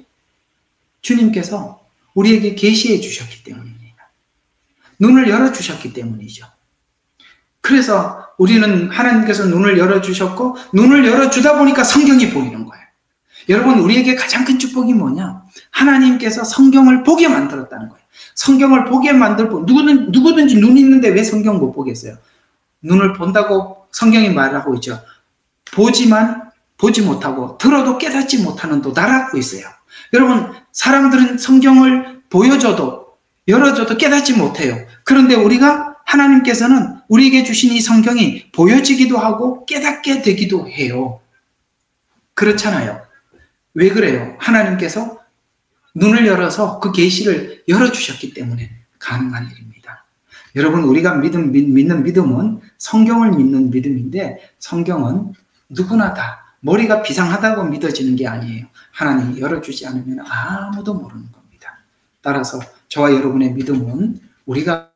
주님께서 우리에게 계시해 주셨기 때문입니다. 눈을 열어주셨기 때문이죠. 그래서 우리는 하나님께서 눈을 열어주셨고 눈을 열어주다 보니까 성경이 보이는 거예요. 여러분, 우리에게 가장 큰 축복이 뭐냐? 하나님께서 성경을 보게 만들었다는 거예요. 성경을 보게 만들고, 누구든지 눈 있는데 왜 성경 못 보겠어요? 눈을 본다고 성경이 말하고 있죠. 보지만 보지 못하고 들어도 깨닫지 못하는 또 나라고 있어요. 여러분, 사람들은 성경을 보여줘도 열어줘도 깨닫지 못해요. 그런데 우리가 하나님께서는 우리에게 주신 이 성경이 보여지기도 하고 깨닫게 되기도 해요. 그렇잖아요. 왜 그래요? 하나님께서 눈을 열어서 그 계시를 열어주셨기 때문에 가능한 일입니다. 여러분, 우리가 믿는 믿음은 성경을 믿는 믿음인데, 성경은 누구나 다 머리가 비상하다고 믿어지는 게 아니에요. 하나님이 열어주지 않으면 아무도 모르는 겁니다. 따라서 저와 여러분의 믿음은 우리가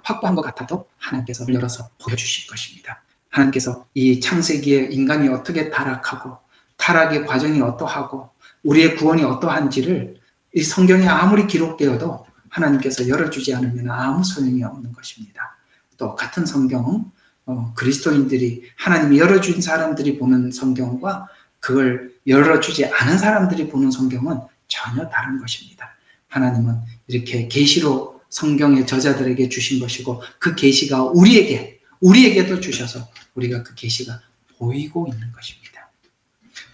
확보한 것 같아도 하나님께서 열어서 보여주실 것입니다. 하나님께서 이 창세기에 인간이 어떻게 타락하고 타락의 과정이 어떠하고 우리의 구원이 어떠한지를 이 성경에 아무리 기록되어도 하나님께서 열어주지 않으면 아무 소용이 없는 것입니다. 또 같은 성경은 그리스도인들이, 하나님이 열어준 사람들이 보는 성경과 그걸 열어주지 않은 사람들이 보는 성경은 전혀 다른 것입니다. 하나님은 이렇게 계시로 성경의 저자들에게 주신 것이고, 그 계시가 우리에게도 주셔서 우리가 그 계시가 보이고 있는 것입니다.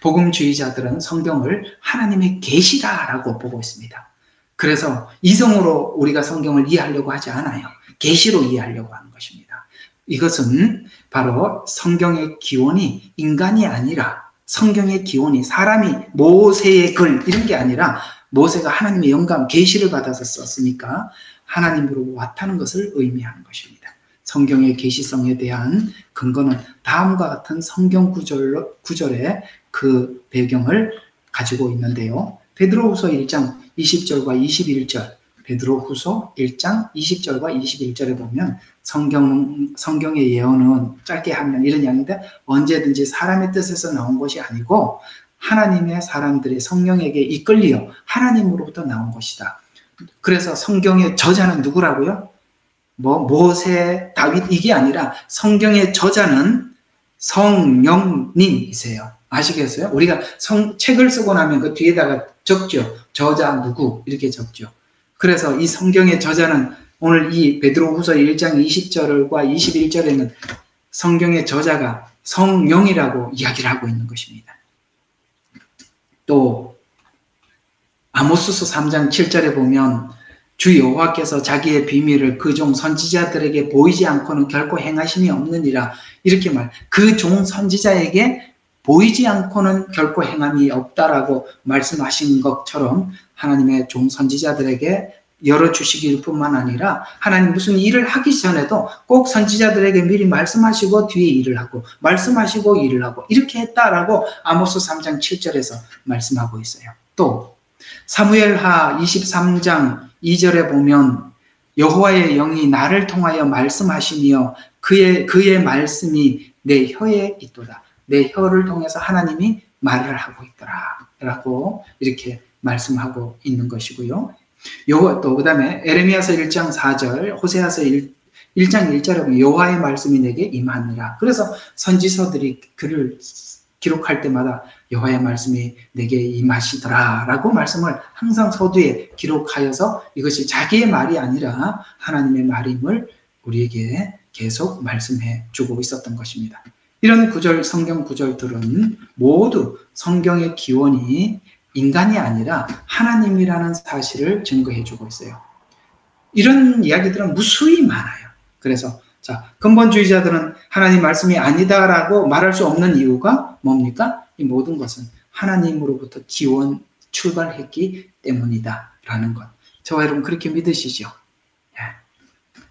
복음주의자들은 성경을 하나님의 계시다라고 보고 있습니다. 그래서 이성으로 우리가 성경을 이해하려고 하지 않아요. 계시로 이해하려고 하는 것입니다. 이것은 바로 성경의 기원이 인간이 아니라, 성경의 기원이 사람이 모세의 글 이런 게 아니라, 모세가 하나님의 영감 계시를 받아서 썼으니까 하나님으로 왔다는 것을 의미하는 것입니다. 성경의 계시성에 대한 근거는 다음과 같은 성경 구절의 그 배경을 가지고 있는데요. 베드로후서 1장 20절과 21절, 베드로후서 1장 20절과 21절에 보면 성경의 예언은 짧게 하면 이런 이야기인데, 언제든지 사람의 뜻에서 나온 것이 아니고 하나님의 사람들의 성령에게 이끌려 하나님으로부터 나온 것이다. 그래서 성경의 저자는 누구라고요? 모세, 다윗 이게 아니라 성경의 저자는 성령님이세요. 아시겠어요? 우리가 책을 쓰고 나면 그 뒤에다가 적죠. 저자 누구 이렇게 적죠. 그래서 이 성경의 저자는 오늘 이 베드로후서 1장 20절과 21절에는 성경의 저자가 성령이라고 이야기를 하고 있는 것입니다. 또 아모스서 3장 7절에 보면 주 여호와께서 자기의 비밀을 그 종 선지자들에게 보이지 않고는 결코 행하심이 없느니라, 이렇게 그 종 선지자에게 보이지 않고는 결코 행함이 없다라고 말씀하신 것처럼 하나님의 종 선지자들에게 열어주시길 뿐만 아니라 하나님 무슨 일을 하기 전에도 꼭 선지자들에게 미리 말씀하시고 뒤에 일을 하고 말씀하시고 일을 하고 이렇게 했다라고 아모스 3장 7절에서 말씀하고 있어요. 또 사무엘하 23장 2절에 보면 여호와의 영이 나를 통하여 말씀하시며 그의 말씀이 내 혀에 있도다. 내 혀를 통해서 하나님이 말을 하고 있더라 라고 이렇게 말씀하고 있는 것이고요. 또 그 다음에 에레미야서 1장 4절, 호세아서 1장 1절에 보면 여호와의 말씀이 내게 임하니라. 그래서 선지서들이 글을 기록할 때마다 여호와의 말씀이 내게 임하시더라 라고 말씀을 항상 서두에 기록하여서 이것이 자기의 말이 아니라 하나님의 말임을 우리에게 계속 말씀해 주고 있었던 것입니다. 이런 성경 구절들은 모두 성경의 기원이 인간이 아니라 하나님이라는 사실을 증거해 주고 있어요. 이런 이야기들은 무수히 많아요. 그래서 근본주의자들은 하나님 말씀이 아니다라고 말할 수 없는 이유가 뭡니까? 이 모든 것은 하나님으로부터 출발했기 때문이다라는 것. 저와 여러분 그렇게 믿으시죠?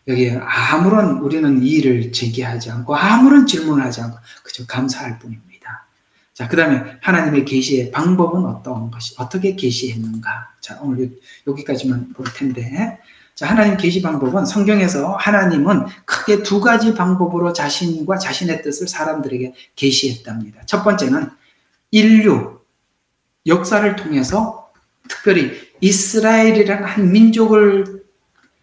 여기에 아무런 우리는 이의를 제기하지 않고 아무런 질문을 하지 않고 그저 감사할 뿐입니다. 자, 그 다음에 하나님의 계시의 방법은 어떤 것이, 어떻게 계시했는가? 자, 오늘 여기까지만 볼 텐데, 자, 하나님 계시 방법은 성경에서 하나님은 크게 두 가지 방법으로 자신과 자신의 뜻을 사람들에게 계시했답니다. 첫 번째는 인류, 역사를 통해서 특별히 이스라엘이라는 한 민족을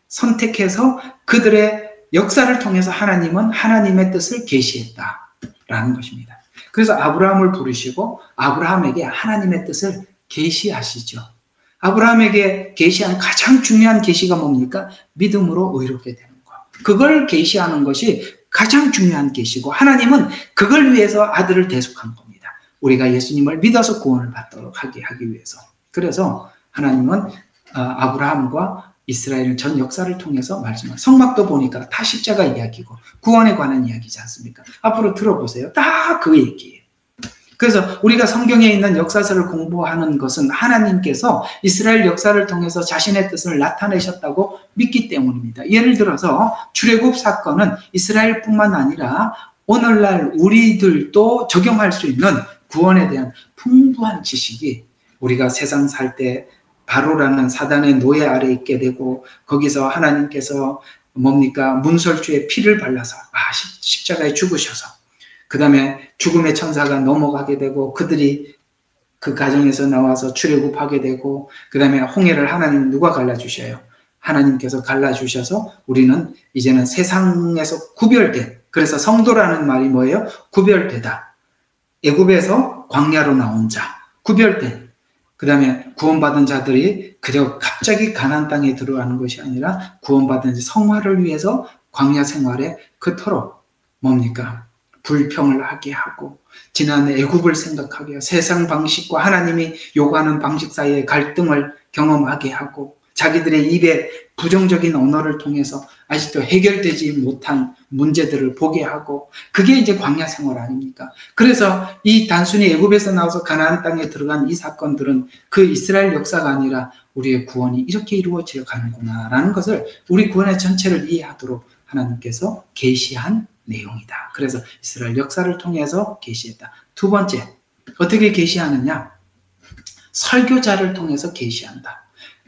선택해서 그들의 역사를 통해서 하나님은 하나님의 뜻을 계시했다라는 것입니다. 그래서 아브라함을 부르시고 아브라함에게 하나님의 뜻을 계시하시죠. 아브라함에게 계시한 가장 중요한 계시가 뭡니까? 믿음으로 의롭게 되는 것. 그걸 계시하는 것이 가장 중요한 계시고 하나님은 그걸 위해서 아들을 대속한 겁니다. 우리가 예수님을 믿어서 구원을 받도록 하기 위해서. 그래서 하나님은 아브라함과 이스라엘 전 역사를 통해서 말씀하세요. 성막도 보니까 다 십자가 이야기고 구원에 관한 이야기지 않습니까? 앞으로 들어보세요. 다 그 얘기예요. 그래서 우리가 성경에 있는 역사서를 공부하는 것은 하나님께서 이스라엘 역사를 통해서 자신의 뜻을 나타내셨다고 믿기 때문입니다. 예를 들어서 출애굽 사건은 이스라엘뿐만 아니라 오늘날 우리들도 적용할 수 있는 구원에 대한 풍부한 지식이 우리가 세상 살 때 바로라는 사단의 노예 아래 있게 되고 거기서 하나님께서 뭡니까? 문설주에 피를 발라서 십자가에 죽으셔서 그 다음에 죽음의 천사가 넘어가게 되고 그들이 그 가정에서 나와서 출애굽하게 되고 그 다음에 홍해를 하나님 누가 갈라주셔요? 하나님께서 갈라주셔서 우리는 이제는 세상에서 구별된, 그래서 성도라는 말이 뭐예요? 구별되다. 애굽에서 광야로 나온 자, 구별된. 그 다음에 구원받은 자들이 그저 갑자기 가나안 땅에 들어가는 것이 아니라 구원받은 성화를 위해서 광야 생활에 그토록 뭡니까? 불평을 하게 하고 지난 애굽을 생각하게 하고 세상 방식과 하나님이 요구하는 방식 사이의 갈등을 경험하게 하고 자기들의 입에 부정적인 언어를 통해서 아직도 해결되지 못한 문제들을 보게 하고 그게 이제 광야 생활 아닙니까? 그래서 이 단순히 애굽에서 나와서 가나안 땅에 들어간 이 사건들은 그 이스라엘 역사가 아니라 우리의 구원이 이렇게 이루어져 가는구나 라는 것을 우리 구원의 전체를 이해하도록 하나님께서 계시한 내용이다. 그래서 이스라엘 역사를 통해서 계시했다. 두 번째, 어떻게 계시하느냐? 설교자를 통해서 계시한다.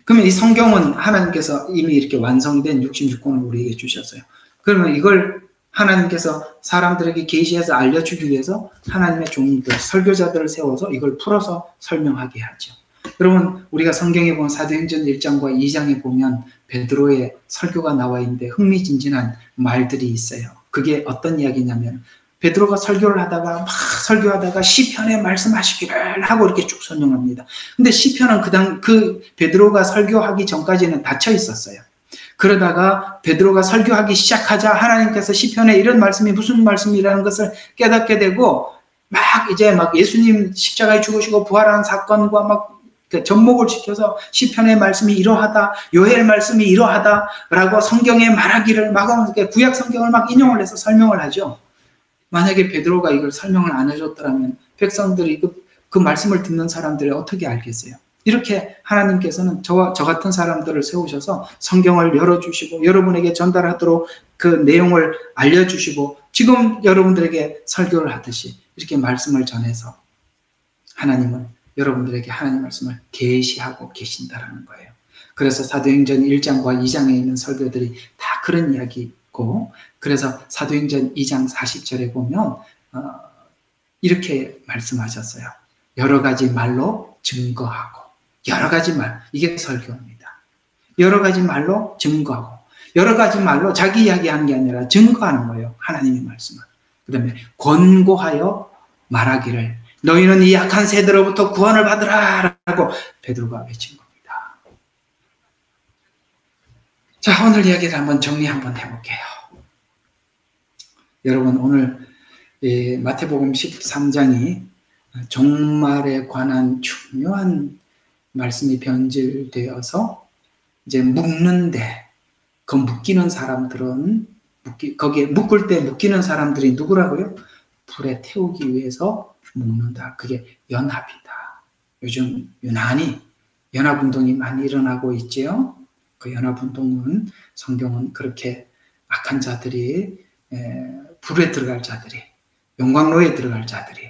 그러면 이 성경은 하나님께서 이미 이렇게 완성된 66권을 우리에게 주셨어요. 그러면 이걸 하나님께서 사람들에게 계시해서 알려주기 위해서 하나님의 종들, 설교자들을 세워서 이걸 풀어서 설명하게 하죠. 여러분, 우리가 성경에 보면 사도행전 1장과 2장에 보면 베드로의 설교가 나와 있는데 흥미진진한 말들이 있어요. 그게 어떤 이야기냐면 베드로가 설교를 하다가 막 설교하다가 시편에 말씀하시기를 하고 이렇게 쭉 설명합니다. 근데 시편은 그 베드로가 설교하기 전까지는 닫혀 있었어요. 그러다가 베드로가 설교하기 시작하자 하나님께서 시편에 이런 말씀이 무슨 말씀이라는 것을 깨닫게 되고 막 예수님 십자가에 죽으시고 부활한 사건과 막 접목을 시켜서 시편의 말씀이 이러하다, 요엘 말씀이 이러하다라고 성경에 말하기를 막 구약 성경을 막 인용을 해서 설명을 하죠. 만약에 베드로가 이걸 설명을 안 해줬더라면 백성들이 그 말씀을 듣는 사람들이 어떻게 알겠어요? 이렇게 하나님께서는 저 같은 사람들을 세우셔서 성경을 열어주시고 여러분에게 전달하도록 그 내용을 알려주시고 지금 여러분들에게 설교를 하듯이 이렇게 말씀을 전해서 하나님은 여러분들에게 하나님 말씀을 계시하고 계신다라는 거예요. 그래서 사도행전 1장과 2장에 있는 설교들이 다 그런 이야기고 그래서 사도행전 2장 40절에 보면 이렇게 말씀하셨어요. 여러 가지 말로 증거하고 여러 가지 말, 이게 설교입니다. 여러 가지 말로 증거하고 여러 가지 말로 자기 이야기하는 게 아니라 증거하는 거예요. 하나님의 말씀을. 그 다음에 권고하여 말하기를 너희는 이 약한 세대로부터 구원을 받으라 라고 베드로가 외친 겁니다. 자, 오늘 이야기를 한번 정리 한번 해볼게요. 여러분, 오늘 마태복음 13장이 종말에 관한 중요한 말씀이 변질되어서 이제 묶는데 그 묶이는 사람들은 거기에 묶을 때 묶이는 사람들이 누구라고요? 불에 태우기 위해서 묶는다. 그게 연합이다. 요즘 유난히 연합운동이 많이 일어나고 있지요. 그 연합운동은 성경은 그렇게 악한 자들이 불에 들어갈 자들이 용광로에 들어갈 자들이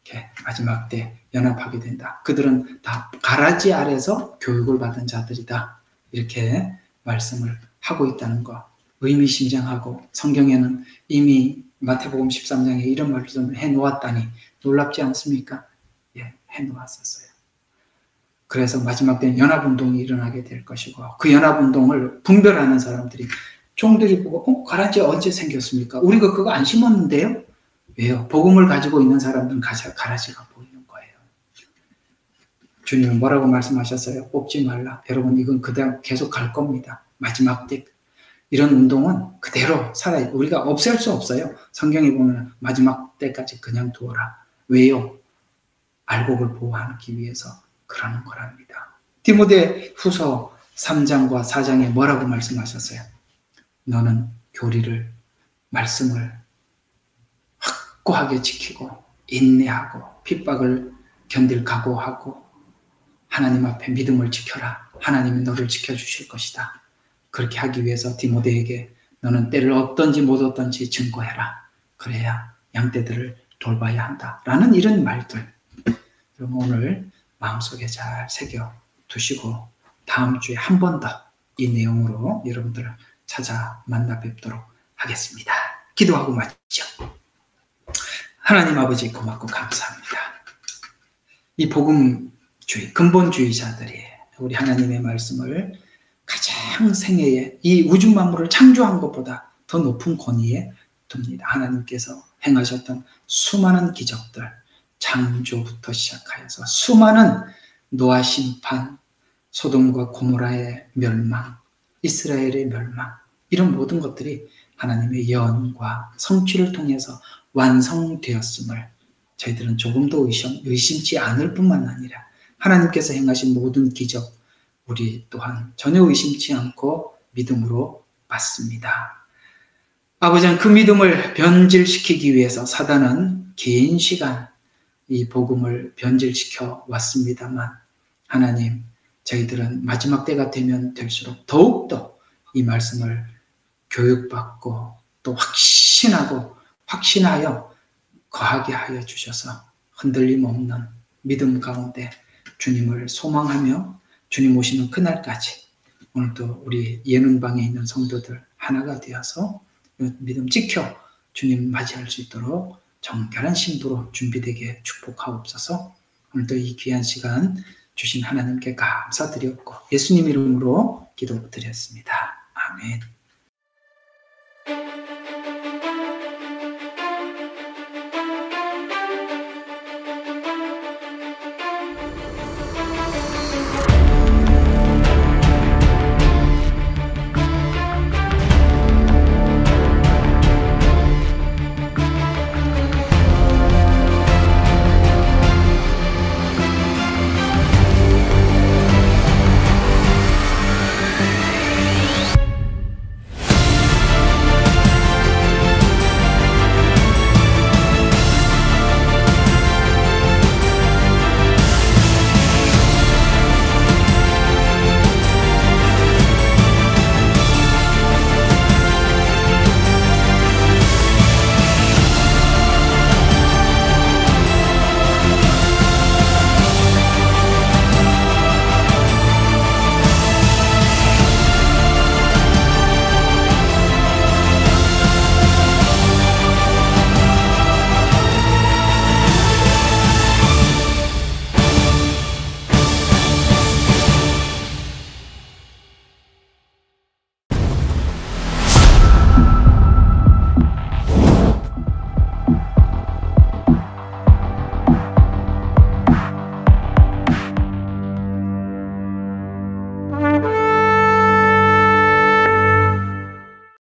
이렇게 마지막 때 연합하게 된다. 그들은 다 가라지 아래서 교육을 받은 자들이다. 이렇게 말씀을 하고 있다는 거 의미심장하고 성경에는 이미 마태복음 13장에 이런 말씀을 해놓았다니 놀랍지 않습니까? 예, 해놓았었어요. 그래서 마지막 때는 연합운동이 일어나게 될 것이고 그 연합운동을 분별하는 사람들이 종들이 보고 가라지 언제 생겼습니까? 우리가 그거 안 심었는데요? 왜요? 복음을 가지고 있는 사람들은 가라지가 보이는 거예요. 주님은 뭐라고 말씀하셨어요? 뽑지 말라. 여러분, 이건 그대로 계속 갈 겁니다. 마지막 때 이런 운동은 그대로 살아요. 우리가 없앨 수 없어요. 성경에 보면 마지막 때까지 그냥 두어라. 왜요? 알곡을 보호하기 위해서 그러는 거랍니다. 디모데 후서 3장과 4장에 뭐라고 말씀하셨어요? 너는 교리를, 말씀을 확고하게 지키고 인내하고 핍박을 견딜 각오하고 하나님 앞에 믿음을 지켜라. 하나님이 너를 지켜주실 것이다. 그렇게 하기 위해서 디모데에게 너는 때를 얻든지 못 얻든지 증거해라. 그래야 양떼들을 돌봐야 한다. 라는 이런 말들. 그럼 오늘 마음속에 잘 새겨 두시고 다음 주에 한 번 더 이 내용으로 여러분들을 찾아 만나 뵙도록 하겠습니다. 기도하고 마치죠. 하나님 아버지 고맙고 감사합니다. 이 복음주의, 근본주의자들이 우리 하나님의 말씀을 가장 생애에 이 우주 만물을 창조한 것보다 더 높은 권위에 둡니다. 하나님께서 행하셨던 수많은 기적들, 창조부터 시작하여서 수많은 노아 심판, 소돔과 고모라의 멸망, 이스라엘의 멸망, 이런 모든 것들이 하나님의 예언과 성취를 통해서 완성되었음을 저희들은 조금도 의심치 않을 뿐만 아니라 하나님께서 행하신 모든 기적, 우리 또한 전혀 의심치 않고 믿음으로 받습니다. 아버지, 그 믿음을 변질시키기 위해서 사단은 긴 시간 이 복음을 변질시켜 왔습니다만 하나님, 저희들은 마지막 때가 되면 될수록 더욱더 이 말씀을 교육받고 또 확신하여 거하게 하여 주셔서 흔들림 없는 믿음 가운데 주님을 소망하며 주님 오시는 그날까지 오늘도 우리 예능방에 있는 성도들 하나가 되어서 믿음 지켜 주님 맞이할 수 있도록 정결한 신부로 준비되게 축복하옵소서. 오늘도 이 귀한 시간 주신 하나님께 감사드렸고 예수님 이름으로 기도드렸습니다. 아멘.